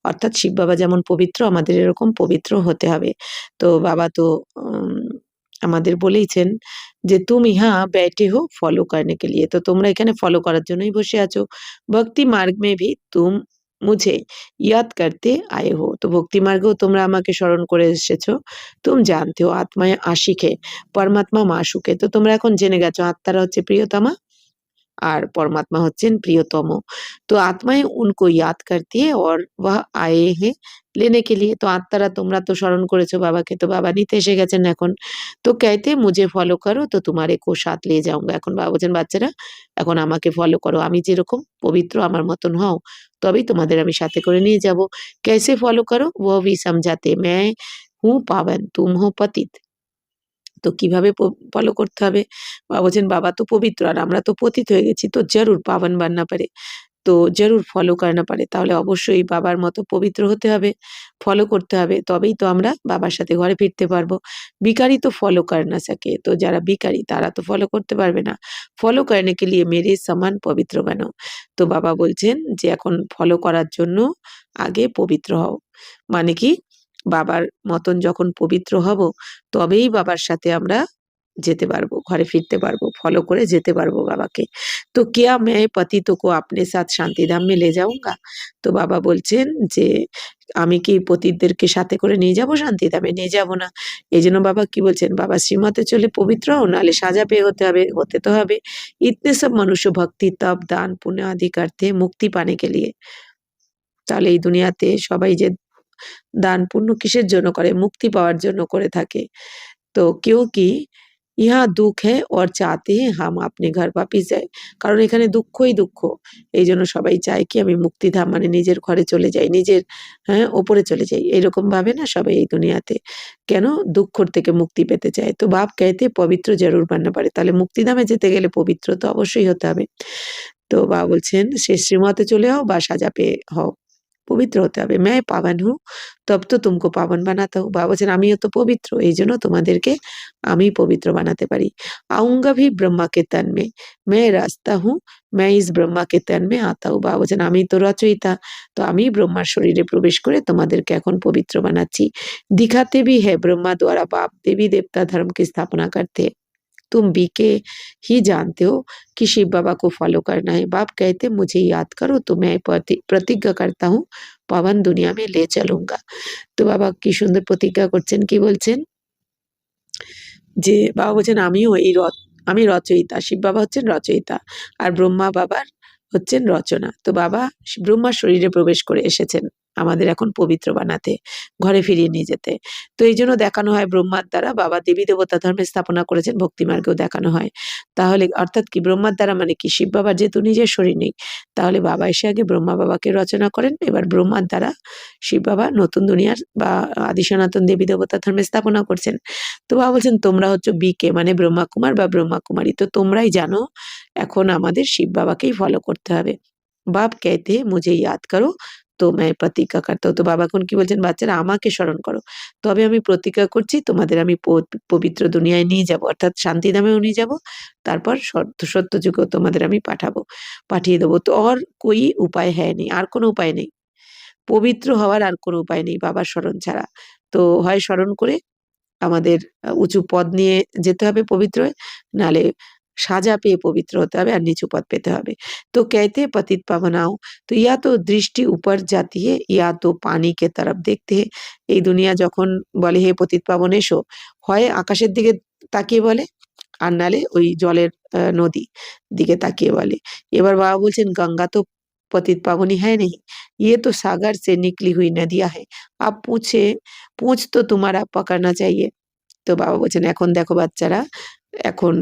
অর্থাৎ শিব বাবা যেমন পবিত্র, আমাদের এরকম পবিত্র হতে হবে। তো বাবা তো আমাদের বলেইছেন যে তুম ইহা बैठे हो फॉलो करने के लिए, তো তোমরা এখানে ফলো করার জন্যই বসে আছো। ভক্তি মার্গ में भी तुम मुझे याद करते आए हो, তো ভক্তি মার্গেও তোমরা আমাকে স্মরণ করে এসেছো। তুম জানতে हो आत्माएं आशिक है परमात्मा माशूक है, তো তোমরা এখন জেনে গেছো আত্মারা হচ্ছে প্রিয়তমা আর পরমাত্মা হচ্ছেন প্রিয়তম। তো আত্মাएं उनको याद करती है और वह आए हैं लेने के लिए, তো আত্মারা তোমরা তো স্মরণ করেছো বাবাকে, তো বাবা নিতে এসে গেছেন এখন। তো कहते मुझे फॉलो करो तो तुम्हारे को साथ ले जाऊंगा, এখন বাবা বলছেন বাচ্চারা এখন আমাকে ফলো করো, আমি যেরকম পবিত্র আমার মতন হও, তবেই তোমাদের আমি সাথে করে নিয়ে যাব। कैसे फॉलो करो वो भी समझाते, मैं हूँ पावन तुम हो पतित, তো কিভাবে ফলো করতে হবে? বাবা বলছেন বাবা তো পবিত্র আর আমরা তো পতিত হয়ে গেছি, তো জরুর পাবন বাননা পারে, তো জরুর ফলো করনা পড়ে, তাহলে অবশ্যই বাবার মতো পবিত্র হতে হবে, ফলো করতে হবে, তবেই তো আমরা বাবার সাথে ঘরে ফিরতে পারবো। ভিখারি তো ফলো কর না সকে, তো যারা ভিখারি তারা তো ফলো করতে পারবে না। ফলো করনে কে লিয়ে মেরে সমান পবিত্র বানাও। তো বাবা বলছেন যে এখন ফলো করার জন্য আগে পবিত্র হও। মানে কি, বাবার মতন যখন পবিত্র হব তবেই বাবার সাথে আমরা যেতে পারবো, ঘরে ফিরতে পারবো, ফলো করে যেতে পারবো বাবাকে। তো কেয়া मैं पतितों को अपने साथ শান্তিধাম में ले जाऊंगा। তো বাবা বলছেন যে আমি কি পতিতদেরকে সাথে করে নিয়ে যাব শান্তিধামে? নিয়ে যাব না। এইজন্য বাবা কি বলছেন, বাবা শ্রীমতে চলে পবিত্র হও, নাহলে সাজা পেয়ে হতে হবে, হতে তো হবে। इतने सब मनुष्य भक्ति तप दान पुण्य आदि करते हैं मुक्ति पाने के लिए। তাহলে এই দুনিয়াতে সবাই যে দান পুণ্য কিসের জন্য করে? মুক্তি পাওয়ার জন্য করে থাকে। তো क्योंकि यहाँ दुःख है और चाहते हैं हम अपने घर वापिस जाए। কারণ এখানে দুঃখই দুঃখ। এইজন্য সবাই চায় কি আমি মুক্তিধাম মানে নিজের ঘরে চলে যাই, নিজের ওপরে চলে যাই। এরকম ভাবে না সবাই এই দুনিয়াতে। কেন? দুঃখর থেকে মুক্তি পেতে চায়। তো বাপ कहते পবিত্র জরুর बनना पड़े। তাহলে মুক্তিধামে যেতে গেলে পবিত্র তো অবশ্যই হতে হবে। তো বাবা বলছেন সে শ্রীমতে চলে যাও বা সাজা পেয়ে হও, পবিত্র হতে হবে। मैं पावन हूँ तब तो तुमको पावन बनाता हूँ। বাবা বলছেন আমিও তো পবিত্র, এইজন্য তোমাদেরকে আমি পবিত্র বানাতে পারি। आऊंगा भी ब्रह्मा के तन में, मैं रास्ता हूँ, मैं इस ब्रह्मा के तन में आता हूँ। বাবা বলছেন আমি তো রচয়িতা, তো আমি ব্রহ্মার শরীরে প্রবেশ করে তোমাদেরকে এখন পবিত্র বানাচ্ছি। दिखाते भी है ब्रह्मा द्वारा बाप देवी देवता धर्म की स्थापना करते हैं। तुम बीके ही जानते हो कि शिव बाबा को फॉलो करना है। बाप कहते मुझे याद करो तो मैं प्रतिज्ञा करता हूँ পাওয়ান দুনিয়া মে লে চলুঙ্গা। তো বাবা কি সুন্দর প্রতিজ্ঞা করছেন, কি বলছেন যে বাবা বলছেন আমিও আমি রচয়িতা, শিব বাবা হচ্ছেন রচয়িতা আর ব্রহ্মা বাবার হচ্ছেন রচনা। তো বাবা ব্রহ্মার শরীরে প্রবেশ করে এসেছেন আমাদের এখন পবিত্র বানাতে, ঘরে ফিরিয়ে নিয়ে যেতে। তো এই জন্য দেখানো হয় ব্রহ্মার দ্বারা বাবা দেবী দেবতা ধর্মের স্থাপনা করেছেন, ভক্তি মার্গেও দেখানো হয়। তাহলে অর্থাৎ কি ব্রহ্মার দ্বারা মানে কি, শিব বাবার যেহেতু নিজের শরীর নেই, তাহলে বাবা এসে আগে ব্রহ্মা বাবাকে রচনা করেন, এবার ব্রহ্মার দ্বারা শিব বাবা নতুন দুনিয়ার বা আদি সনাতন দেবী দেবতা ধর্মের স্থাপনা করছেন। তো বাবা বলছেন তোমরা হচ্ছে বিকে মানে ব্রহ্মা কুমার বা ব্রহ্মা কুমারী, তো তোমরাই জানো এখন আমাদের শিব বাবাকেই ফলো করতে হবে। বাপ कहते मुझे याद करो তো मैं প্রতিজ্ঞা করতে হতো। বাবা এখন কি বলছেন, বাচ্চারা আমাকে স্মরণ করো, তবে আমি প্রতিজ্ঞা করছি তোমাদের আমি পবিত্র দুনিয়ায় নিয়ে যাব, অর্থাৎ শান্তিধামেও নিয়ে যাব, তারপর সত্য যুগেও তোমাদের আমি পাঠিয়ে দেবো। তো আর কোই উপায় হ্যায় নেই, আর কোনো উপায় নেই, পবিত্র হওয়ার আর কোনো উপায় নেই বাবার স্মরণ ছাড়া। তো হয় স্মরণ করে আমাদের উঁচু পদ নিয়ে যেতে হবে পবিত্র হয়ে, নাহলে সাজা পেয়ে পবিত্র হতে হবে আর নিচু পদ পেতে হবে। তো कहते हैं पतित पावन आओ, तो या तो दृष्टि ऊपर जाती है या तो पानी के तरफ देखते हैं। এই দুনিয়া যখন বলে হে পতিত পাবন এসো, হয় আকাশের দিকে তাকিয়ে বলে আর নালে ওই জলের নদী দিকে তাকিয়ে বলে। এবার বাবা বলছেন गंगा तो पतित पावनी है नहीं, ये तो सागर से निकली हुई नदियाँ है। अब पूछ तो तुम्हारा पकड़ना चाहिए। তো বাবা বলছেন এখন দেখো বাচ্চারা, এখন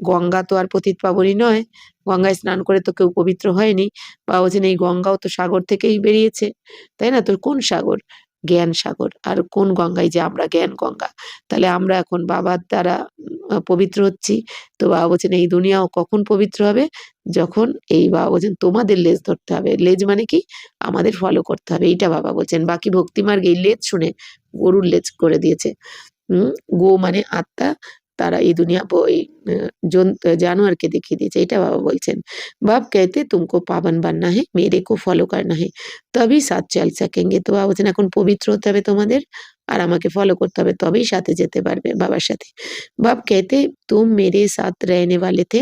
গঙ্গা তো আর পতিত পাবনী নয়, গঙ্গায় স্নান করে তো কেউ পবিত্র হয়নি। বাবা বলছেন এই গঙ্গাও তো সাগর থেকেই বেরিয়েছে, তাই না? তো কোন সাগর? জ্ঞান সাগর। আর কোন গঙ্গায়? যে আমরা জ্ঞান গঙ্গা। তাহলে আমরা এখন বাবার দ্বারা পবিত্র হচ্ছি। তো বাবা বলছেন এই দুনিয়াও কখন পবিত্র হবে? যখন এই বাবা বলছেন তোমাদের লেজ ধরতে হবে। লেজ মানে কি? আমাদের ফলো করতে হবে, এইটা বাবা বলছেন। বাকি ভক্তিমার্গে এই লেজ শুনে গরুর লেজ করে দিয়েছে। গো মানে আত্মা, তারা এই দুনিয়া জানোয়ারকে দেখিয়ে দিয়েছে, এটা বাবা বলছেন। बाप कहते तुमको पावन बनना है, मेरे को फॉलो करना है, तभी साथ चल सकेंगे। তো বাবা বলছেন এখন পবিত্র হতে হবে তোমাদের আর আমাকে ফলো করতে হবে, তবেই সাথে যেতে পারবে বাবার সাথে। बाप कहते तुम मेरे साथ रहने वाले थे,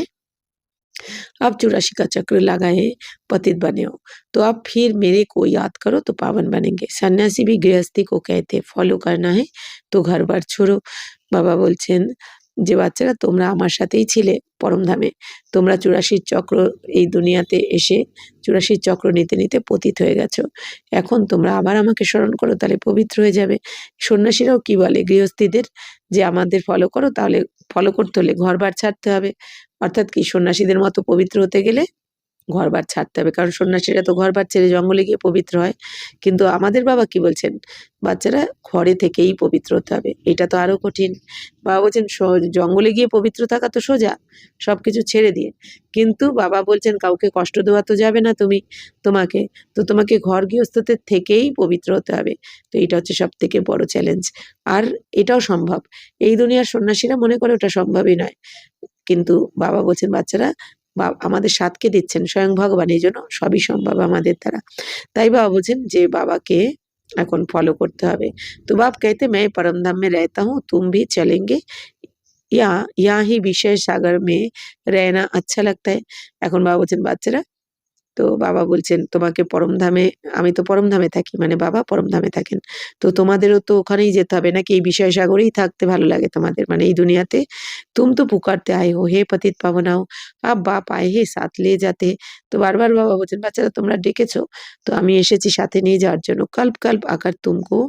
अब 84 का चक्र लगाए पतित बने हो, तो अब फिर मेरे को याद करो तो पावन बनेंगे। सन्यासी भी गृहस्थी को कहते फॉलो करना है तो घर बार छोड़ो। বাবা বলছেন যে বাচ্চারা তোমরা আমার সাথেই ছিলে পরমধামে, তোমরা 84 চক্র এই দুনিয়াতে এসে 84 চক্র নিতে নিতে পতিত হয়ে গেছো, এখন তোমরা আবার আমাকে স্মরণ করো, তাহলে পবিত্র হয়ে যাবে। সন্ন্যাসীরাও কি বলে গৃহস্থীদের, যে আমাদের ফলো করো, তাহলে ফলো করতে হলে ঘর বার ছাড়তে হবে, অর্থাৎ কি সন্ন্যাসীদের মতো পবিত্র হতে গেলে ঘরবার ছাড়তে হবে, কারণ সন্ন্যাসীরা তো ঘরবার ছেড়ে জঙ্গলে গিয়ে পবিত্র হয়, কিন্তু আমাদের বাবা কি বলছেন, বাচ্চারা ঘরে থেকেই পবিত্র হতে হবে। এটা তো আরো কঠিন। বাবা বলছেন জঙ্গলে গিয়ে পবিত্র থাকা তো সোজা, সবকিছু ছেড়ে দিয়ে, কিন্তু বাবা বলছেন কাউকে কষ্ট দেওয়া তো যাবে না তোমাকে, তো তোমাকে ঘর গৃহস্থদের থেকেই পবিত্র হতে হবে। তো এটা হচ্ছে সব থেকে বড় চ্যালেঞ্জ। আর এটাও সম্ভব, এই দুনিয়ার সন্ন্যাসীরা মনে করে ওটা সম্ভবই নয়, কিন্তু বাবা বলছেন বাচ্চারা আমাদের সাথকে দিচ্ছেন স্বয়ং ভগবান, এই জন্য সবই সম্ভব আমাদের দ্বারা। তাই বাবা বলছেন যে বাবাকে এখন ফলো করতে হবে। তো বাপ कहते मैं परम धाम में रहता हूँ, तुम भी चलेंगे या यहाँ ही विषय सागर में रहना अच्छा लगता है। এখন বাবা বলছেন বাচ্চারা, তো বাবা বলছেন তোমাকে পরমধামে, আমি তো পরমধামে থাকি, মানে বাবা পরমধামে থাকেন, তো তোমাদেরও তো ওখানেই যেতে হবে নাকি, এই বিষয় সাগরেই থাকতে ভালো লাগে তোমাদের, মানে এই দুনিয়াতে। তুম তো পুকারতে আয়ে হো হে পতিত পাবনাও, আব বাপ আয়ে হে সাথ লে যাতে। তো বারবার বাবা বলছেন বাচ্চারা তোমরা ডেকেছো, তো আমি এসেছি সাথে নিয়ে যাওয়ার জন্য। কল্প কল্প আকার তুমকো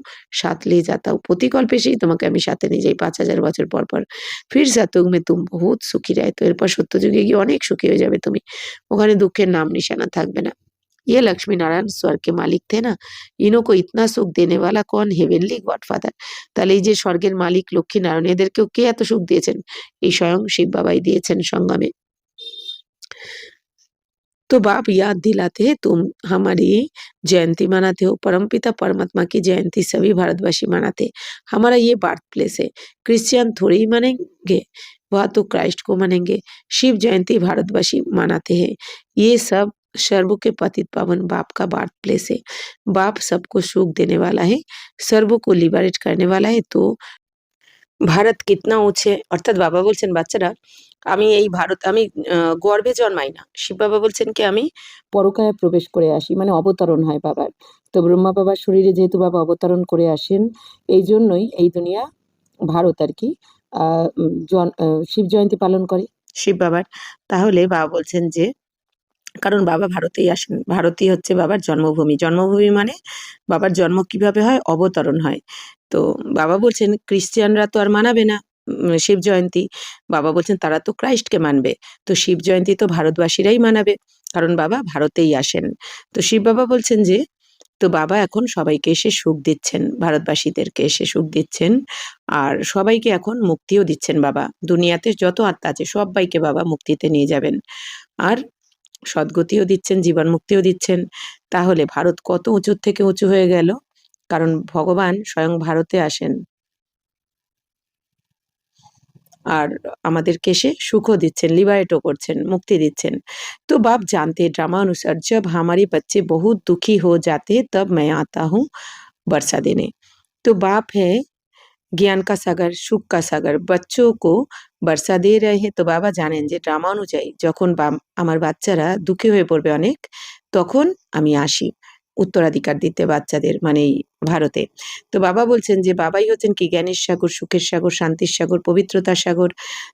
সাথ লে যাতা হো, প্রতিকল্প এসেই তোমাকে আমি সাথে নিয়ে যাই 5,000 বছর পর পর। ফির সত্যযুগ মে তুম বহুত সুখী রহে, তো এরপর সত্যযুগে গিয়ে অনেক সুখী হয়ে যাবে তুমি, ওখানে দুঃখের নাম নিশানা থাকবে না। ये लक्ष्मी नारायण स्वर्ग के मालिक थे ना, इन्हों को इतना सुख देने वाला कौन, हेवेनली गॉडफादर। তাহলে এই যে স্বর্গের মালিক লক্ষ্মী নারায়ণ, এদেরকেও কে এত সুখ দিয়েছেন, এই স্বয়ং শিব বাবাই দিয়েছেন সঙ্গমে। तो बाप याद दिलाते हैं तुम हमारी जयंती मनाते हो, परमपिता परमात्मा की जयंती सभी भारतवासी मनाते, हमारा ये बर्थ प्लेस है, क्रिश्चियन थोड़ी ही मानेंगे, वह तो क्राइस्ट को मानेंगे। शिव जयंती भारतवासी मनाते हैं, ये सब सर्व के पतित पावन बाप का बर्थ प्लेस है। बाप सबको सुख देने वाला है, सर्व को लिबरेट करने वाला है। तो ভারত কিতনা উঁচে, অর্থাৎ বাবা বলছেন বাচ্চারা আমি এই ভারত, আমি গর্ভে জন্মাই না, শিব বাবা বলছেন কি আমি পরকায়ে প্রবেশ করে আসি, মানে অবতরণ হয় বাবার। তো ব্রহ্মা বাবার শরীরে যেহেতু বাবা অবতরণ করে আসেন, এই জন্যই এই দুনিয়া ভারত আর কি শিব জয়ন্তী পালন করে শিব বাবার। তাহলে বাবা বলছেন যে কারণ বাবা ভারতেই আসেন, ভারতই হচ্ছে বাবার জন্মভূমি, জন্মভূমি মানে বাবার জন্ম কিভাবে হয়, অবতরণ হয়। তো বাবা বলছেন ক্রিশ্চিয়ানরা তো আর মানাবে না শিব জয়ন্তী, বাবা বলছেন তারা তো ক্রাইস্টকে মানবে, তো শিব জয়ন্তী তো ভারতবাসীরাই মানাবে, কারণ বাবা ভারতেই আসেন। তো শিব বাবা বলছেন যে তো বাবা এখন সবাইকে এসে সুখ দিচ্ছেন, ভারতবাসীদেরকে এসে সুখ দিচ্ছেন, আর সবাইকে এখন মুক্তিও দিচ্ছেন বাবা, দুনিয়াতে যত আত্মা আছে সবাইকে বাবা মুক্তিতে নিয়ে যাবেন, আর সদ্গতিও দিচ্ছেন, জীবন মুক্তিও দিচ্ছেন। তাহলে ভারত কত উঁচুর থেকে উঁচু হয়ে গেল, কারণ ভগবান স্বয়ং ভারতে আসেন আর আমাদেরকে এসে সুখও দিচ্ছেন, লিবারেটও করছেন, মুক্তি দিচ্ছেন। तो बाप जानते हैं ड्रामा अनुसार जब हमारे बच्चे बहुत दुखी हो जाते तब मैं आता हूँ बरसा देने। तो बाप है জ্ঞান কা সাগর, সুখ কা সাগর, বাচ্চো কো বর্ষা দিয়ে রহে। তো বাবা জানেন যে ড্রামা অনুযায়ী যখন আমার বাচ্চারা দুঃখী হয়ে পড়বে অনেক, তখন আমি আসি উত্তরাধিকার দিতে বাচ্চাদের, মানে এই ভারতে। তো বাবা বলছেন যে বাবাই হচ্ছেন কি জ্ঞানের সাগর, সুখের সাগর, শান্তির সাগর, পবিত্রতার সাগর।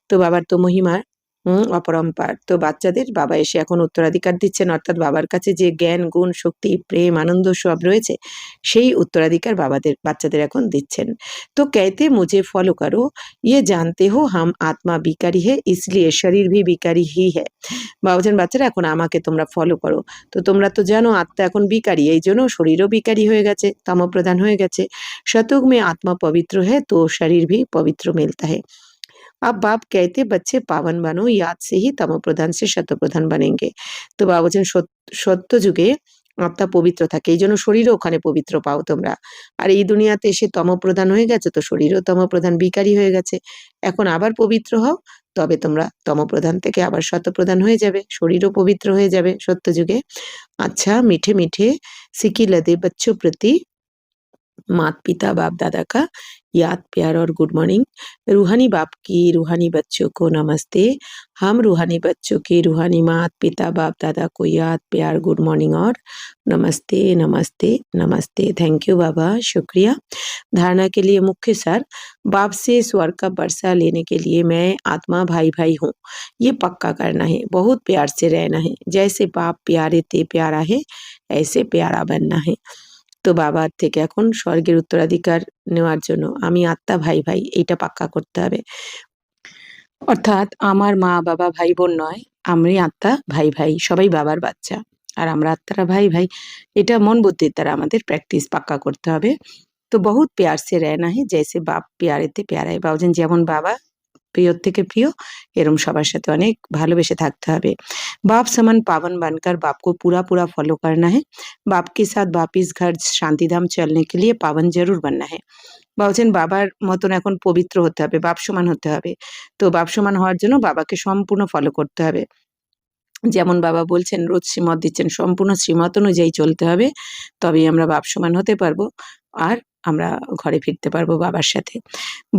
তো বাবার তো মহিমা অপরম্পার। তো বাচ্চাদের বাবা এসে এখন উত্তরাধিকার দিচ্ছেন, অর্থাৎ বাবার কাছে যে জ্ঞান, গুণ, শক্তি, প্রেম, আনন্দ সব রয়েছে, সেই উত্তরাধিকার বাচ্চাদের এখন দিচ্ছেন। तो कहते मुझे फॉलो करो, ये जानते हो हम आत्मा বিকারী है इसलिए शरीर भी বিকারী ही है। বাবা বলছেন বাচ্চারা এখন আমাকে তোমরা ফলো করো, তো তোমরা তো জানো আত্মা এখন বিকারী, এই জন্য শরীরও বিকারী হয়ে গেছে, তমপ্রধান হয়ে গেছে। शतयुग में आत्मा पवित्र है तो शरीर भी पवित्र मिलता है। अब बाप कहते बच्चे पावन बनो, याद से ही तमोप्रधान से शतप्रधान बनेंगे। তো বাবা বলছেন সত্য যুগে আত্মা পবিত্র থাকে, এই জন্য শরীরও ওখানে পবিত্র পাও তোমরা, আর এই দুনিয়াতে এসে তমপ্রধান হয়ে গেছে, তো শরীরও তমপ্রধান বিকারী হয়ে গেছে, এখন আবার পবিত্র হও, তবে তোমরা তমপ্রধান থেকে আবার শতপ্রধান হয়ে যাবে, শরীরও পবিত্র হয়ে যাবে সত্য যুগে। আচ্ছা মিঠে মিঠে সিকি লদে বচ্চো প্রতি मात पिता बाप दादा का याद प्यार और गुड मॉर्निंग। रूहानी बाप की रूहानी बच्चों को नमस्ते, हम रूहानी बच्चों की रूहानी मात पिता बाप दादा को याद प्यार गुड मॉर्निंग और नमस्ते नमस्ते नमस्ते। थैंक यू बाबा, शुक्रिया। धारणा के लिए मुख्य सार, बाप से स्वर्ग का बरसा लेने के लिए मैं आत्मा भाई भाई हूँ, ये पक्का करना है, बहुत प्यार से रहना है, जैसे बाप प्यारे थे प्यारा है ऐसे प्यारा बनना है। তো বাবার থেকে এখন স্বর্গের উত্তরাধিকার নেওয়ার জন্য আমি আত্মা ভাই ভাই এইটা পাক্কা করতে হবে, অর্থাৎ আমার মা বাবা ভাই বোন নয়, আমি আত্মা ভাই ভাই সবাই বাবার বাচ্চা, আর আমরা আত্মারা ভাই ভাই। এটা মন বুদ্ধির দ্বারা আমাদের প্র্যাকটিস পাক্কা করতে হবে। তো বহুত প্যার সে रहना है जैसे बाप प्यारे थे प्यारा है। বাবুজান যেমন বাবা প্রিয়র থেকে প্রিয়, এরম সবার সাথে অনেক ভালোবেসে থাকতে হবে। बाप समान पावन बनकर बाप को पूरा पूरा फॉलो करना है। बाप के साथ बाप इस घर शांतिधाम चलने के लिए पावन जरूर बनना है। বলছেন বাবার মতন এখন পবিত্র হতে হবে, বাপ সমান হতে হবে। তো বাপ সমান হওয়ার জন্য বাবাকে সম্পূর্ণ ফলো করতে হবে। যেমন বাবা বলছেন, রোজ শ্রীমত দিচ্ছেন, সম্পূর্ণ শ্রীমত অনুযায়ী চলতে হবে, তবেই আমরা বাপ সমান হতে পারবো, আর আমরা ঘরে ফিরতে পারবো বাবার সাথে।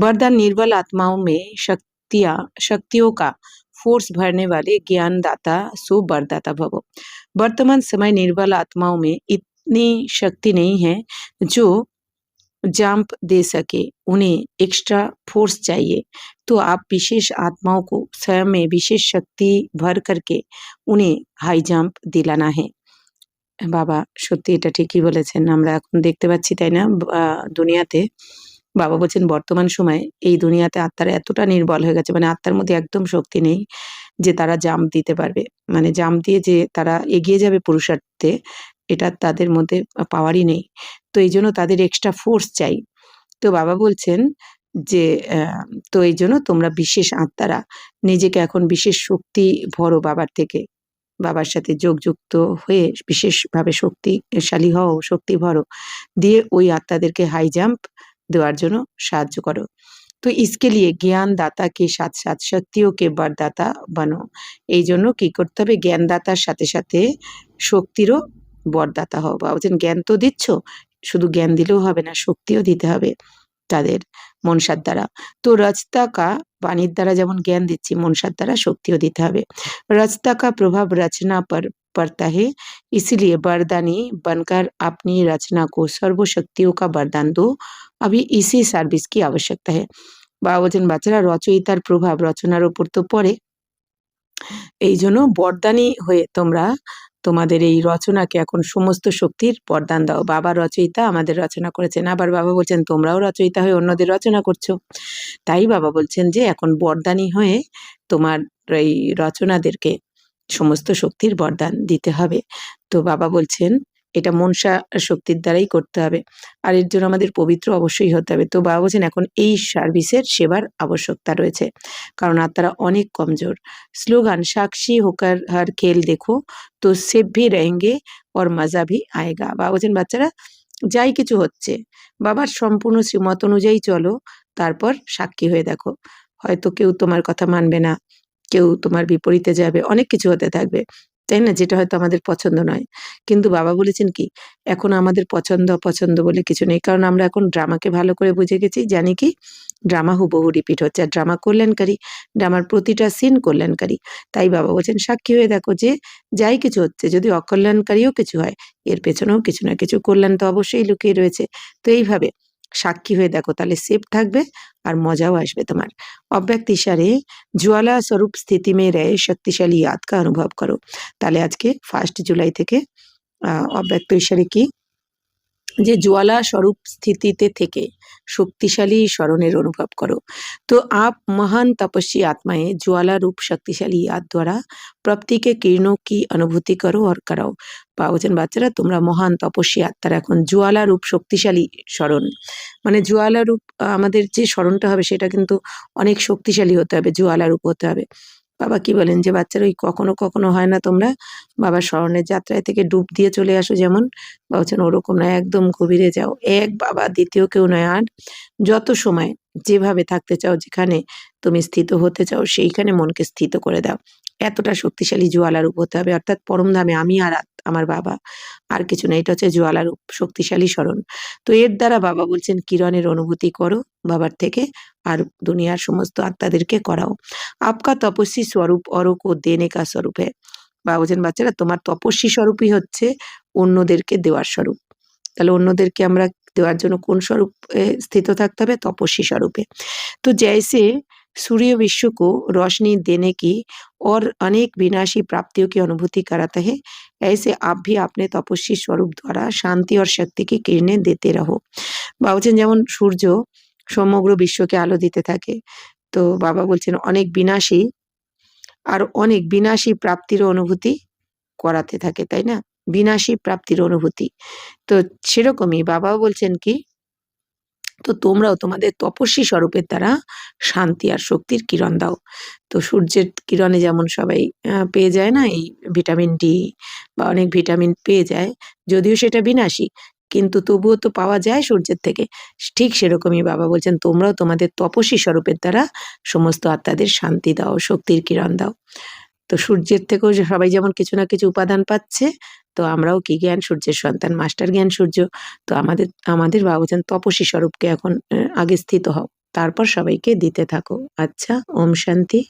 वरदान निर्बल आत्माओं में शक्तियों का फोर्स भरने वाले ज्ञान दाता सो वरदाता भवो। वर्तमान समय निर्बल आत्माओं में इतनी शक्ति नहीं है जो जंप दे सके, उन्हें एक्स्ट्रा फोर्स चाहिए। तो आप विशेष आत्माओं को स्वयं में विशेष शक्ति भर करके उन्हें हाई जंप दिलाना है। বাবা সত্যি এটা ঠিকই বলেছেন, আমরা এখন দেখতে পাচ্ছি তাই না দুনিয়াতে। বাবা বলছেন বর্তমান সময়ে এই দুনিয়াতে আত্মারা এতটা নির্বল হয়ে গেছে, মানে আত্মার মধ্যে একদম শক্তি নেই যে তারা জাম্প দিতে পারবে, মানে জাম্প দিয়ে যে তারা এগিয়ে যাবে পুরুষার্থে, এটা তাদের মধ্যে পাওয়ারই নেই। তো এই জন্য তাদের এক্সট্রা ফোর্স চাই। তো বাবা বলছেন যে তো এই জন্য তোমরা বিশেষ আত্মারা নিজেকে এখন বিশেষ শক্তি ভরো বাবার থেকে, বাবার সাথে যোগযুক্ত হয়ে বিশেষভাবে শক্তিশালী হও, শক্তি ভরো, দিয়ে ওই আত্মাদেরকে হাই জাম্প দেওয়ার জন্য সাহায্য করো। তো इसके लिए ज्ञान दाता के साथ साथ शक्तियों के वरदाता बनो। এই জন্য কি করতে হবে, জ্ঞানদাতার সাথে সাথে শক্তিরও বরদাতা হও। বাবা বলছেন জ্ঞান তো দিচ্ছ, শুধু জ্ঞান দিলেও হবে না, শক্তিও দিতে হবে তাদের মনসার দ্বারা। তো রচতা কা বাণীর দ্বারা যেমন জ্ঞান দিচ্ছি, মনসার দ্বারা শক্তিও দিতে হবে। रचता का प्रभाव रचना पर पड़ता है, इसलिए वरदानी बनकर अपनी रचना को सर्वशक्तियों का वरदान दो। अभी इसी सर्विस की आवश्यकता है। বাবা বলছেন বাচ্চারা রচয়িতার প্রভাব রচনার উপর তো পড়ে, এই জন্য বরদানি হয়ে তোমরা তোমাদের এই রচনাকে এখন সমস্ত শক্তির বরদান দাও। বাবা রচয়িতা, আমাদের রচনা করেছেন, আবার বাবা বলছেন তোমরাও রচয়িতা হয়ে অন্যদের রচনা করছো। তাই বাবা বলছেন যে এখন বরদানি হয়ে তোমার এই রচনাদেরকে সমস্ত শক্তির বরদান দিতে হবে। তো বাবা বলছেন এটা মনসা শক্তির দ্বারাই করতে হবে, আর এর জন্য আমাদের পবিত্র অবশ্যই হতে হবে। তো বাবা বলছেন এখন এই সার্ভিসের সেবার আবশ্যকতা রয়েছে, কারণ আত্মারা অনেক কমজোর। স্লোগান সাক্ষী হোকার হার খেল দেখো তো সেভ ভি রহেঙ্গে और মজা ভি আয়েগা। বাবা বলছেন বাচ্চারা যাই কিছু হচ্ছে বাবার সম্পূর্ণ শ্রীমত অনুযায়ী চলো, তারপর সাক্ষী হয়ে দেখো। হয়তো কেউ তোমার কথা মানবে না, কেউ তোমার বিপরীতে যাবে, অনেক কিছু হতে থাকবে, তাই না, যেটা হয়তো আমাদের পছন্দ নয়। কিন্তু বাবা বলেছেন কি, এখন আমাদের পছন্দ অপছন্দ বলে কিছু নেই, কারণ আমরা এখন ড্রামাকে ভালো করে বুঝে গেছি, জানি কি ড্রামা হুবহু রিপিট হচ্ছে, আর ড্রামা কল্যাণকারী, ড্রামার প্রতিটা সিন কল্যাণকারী। তাই বাবা বলছেন সাক্ষী হয়ে দেখো যে যাই কিছু হচ্ছে, যদি অকল্যাণকারীও কিছু হয়, এর পেছনেও কিছু না কিছু কল্যাণ তো অবশ্যই লুকিয়ে রয়েছে। তো এইভাবে সাক্ষী হয়ে দেখো, তাহলে সেফ থাকবে আর মজাও আসবে তোমার। অব্যক্ত ইশারে ज्वाला स्वरूप स्थिति में रहे शक्तिशाली याद का अनुभव करो। তাহলে আজকে 1 জুলাই থেকে অব্যক্ত ইশারে কি, যে ज्वाला स्वरूप स्थितिতে থেকে शक्तिशाली স্মরণের অনুভব করো। तो आप महान तपस्वी आत्माएं ज्वाला रूप शक्तिशाली याद द्वारा प्राप्ति के किरणों की अनुभूति करो और कराओ। বাবা বলছেন বাচ্চারা তোমরা মহান তপস্বী আত্মারা এখন ज्वाला रूप শক্তিশালী স্মরণ, মানে ज्वाला रूप আমাদের যে স্মরণটা হবে সেটা কিন্তু অনেক শক্তিশালী হতে হবে, ज्वाला रूप হতে হবে। বাবা কি বলেন যে বাচ্চারা ওই কখনো কখনো হয় না তোমরা বাবার স্মরণের যাত্রায় থেকে ডুব দিয়ে চলে আসো, যেমন বাবা বলছেন ওরকম নয়, একদম গভীরে যাও, এক বাবা দ্বিতীয় কেউ নয়। আর যত সময় যেভাবে থাকতে চাও, যেখানে তুমি স্থিত হতে চাও, সেইখানে মনকে স্থিত করে দাও। এতটা শক্তিশালী ज्वाला रूप হতে হবে, অর্থাৎ পরমধামে আমি আর আমার বাবা, আর কিছু না, এটা হচ্ছে ज्वाला रूप শক্তিশালী স্মরণ। তো এর দ্বারা বাবা বলছেন কিরণের অনুভূতি করো বাবার থেকে, আর দুনিয়ার সমস্ত আত্মাদেরকে করাও। আপকা তপস্বী স্বরূপ औरों को देने का स्वरूप है। বাবা বলছেন বাচ্চারা তোমার তপস্বী স্বরূপই হচ্ছে অন্যদেরকে দেওয়ার স্বরূপ। তাহলে অন্যদেরকে আমরা দেওয়ার জন্য কোন স্বরূপে স্থিত থাকতে হবে, তপস্বী স্বরূপে। तो जैसे सूर्य विश्व को रोशनी देने की और अनेक विनाशी प्राप्तियों की अनुभूति कराता है, ऐसे आप भी अपने तपस्वी स्वरूप द्वारा शांति और शक्ति की किरणें देते रहो। বাবা বলছেন যেমন সূর্য সমগ্র বিশ্বকে আলো দিতে থাকে, তো বাবা বলছেন অনেক বিনাশী আর অনেক বিনাশী প্রাপ্তিরও অনুভূতি করাতে থাকে, তাই না? বিনাশী প্রাপ্তির অনুভূতি। তো সেরকমই বাবাও বলছেন কি, তো তোমরাও তোমাদের তপস্বী স্বরূপের দ্বারা শান্তি আর শক্তির কিরণ দাও। তো সূর্যের কিরণে যেমন সবাই পেয়ে যায় না এই ভিটামিন ডি বা অনেক ভিটামিন পেয়ে যায়, যদিও সেটা বিনাশী, কিন্তু তবুও তো পাওয়া যায় সূর্যের থেকে। ঠিক সেরকমই বাবা বলছেন তোমরাও তোমাদের তপস্বী স্বরূপের দ্বারা সমস্ত আত্মাদের শান্তি দাও, শক্তির কিরণ দাও। তো সূর্যের থেকেও যে সবাই যেমন কিছু না কিছু উপাদান পাচ্ছে, তো আমরাও কি জ্ঞান সূর্যের সন্তান, মাস্টার জ্ঞান সূর্য। তো আমাদের আমাদের বাবা বলছেন তপস্বী স্বরূপকে এখন আগে স্থিত হও, তারপর সবাইকে দিতে থাকো। আচ্ছা, ওম শান্তি।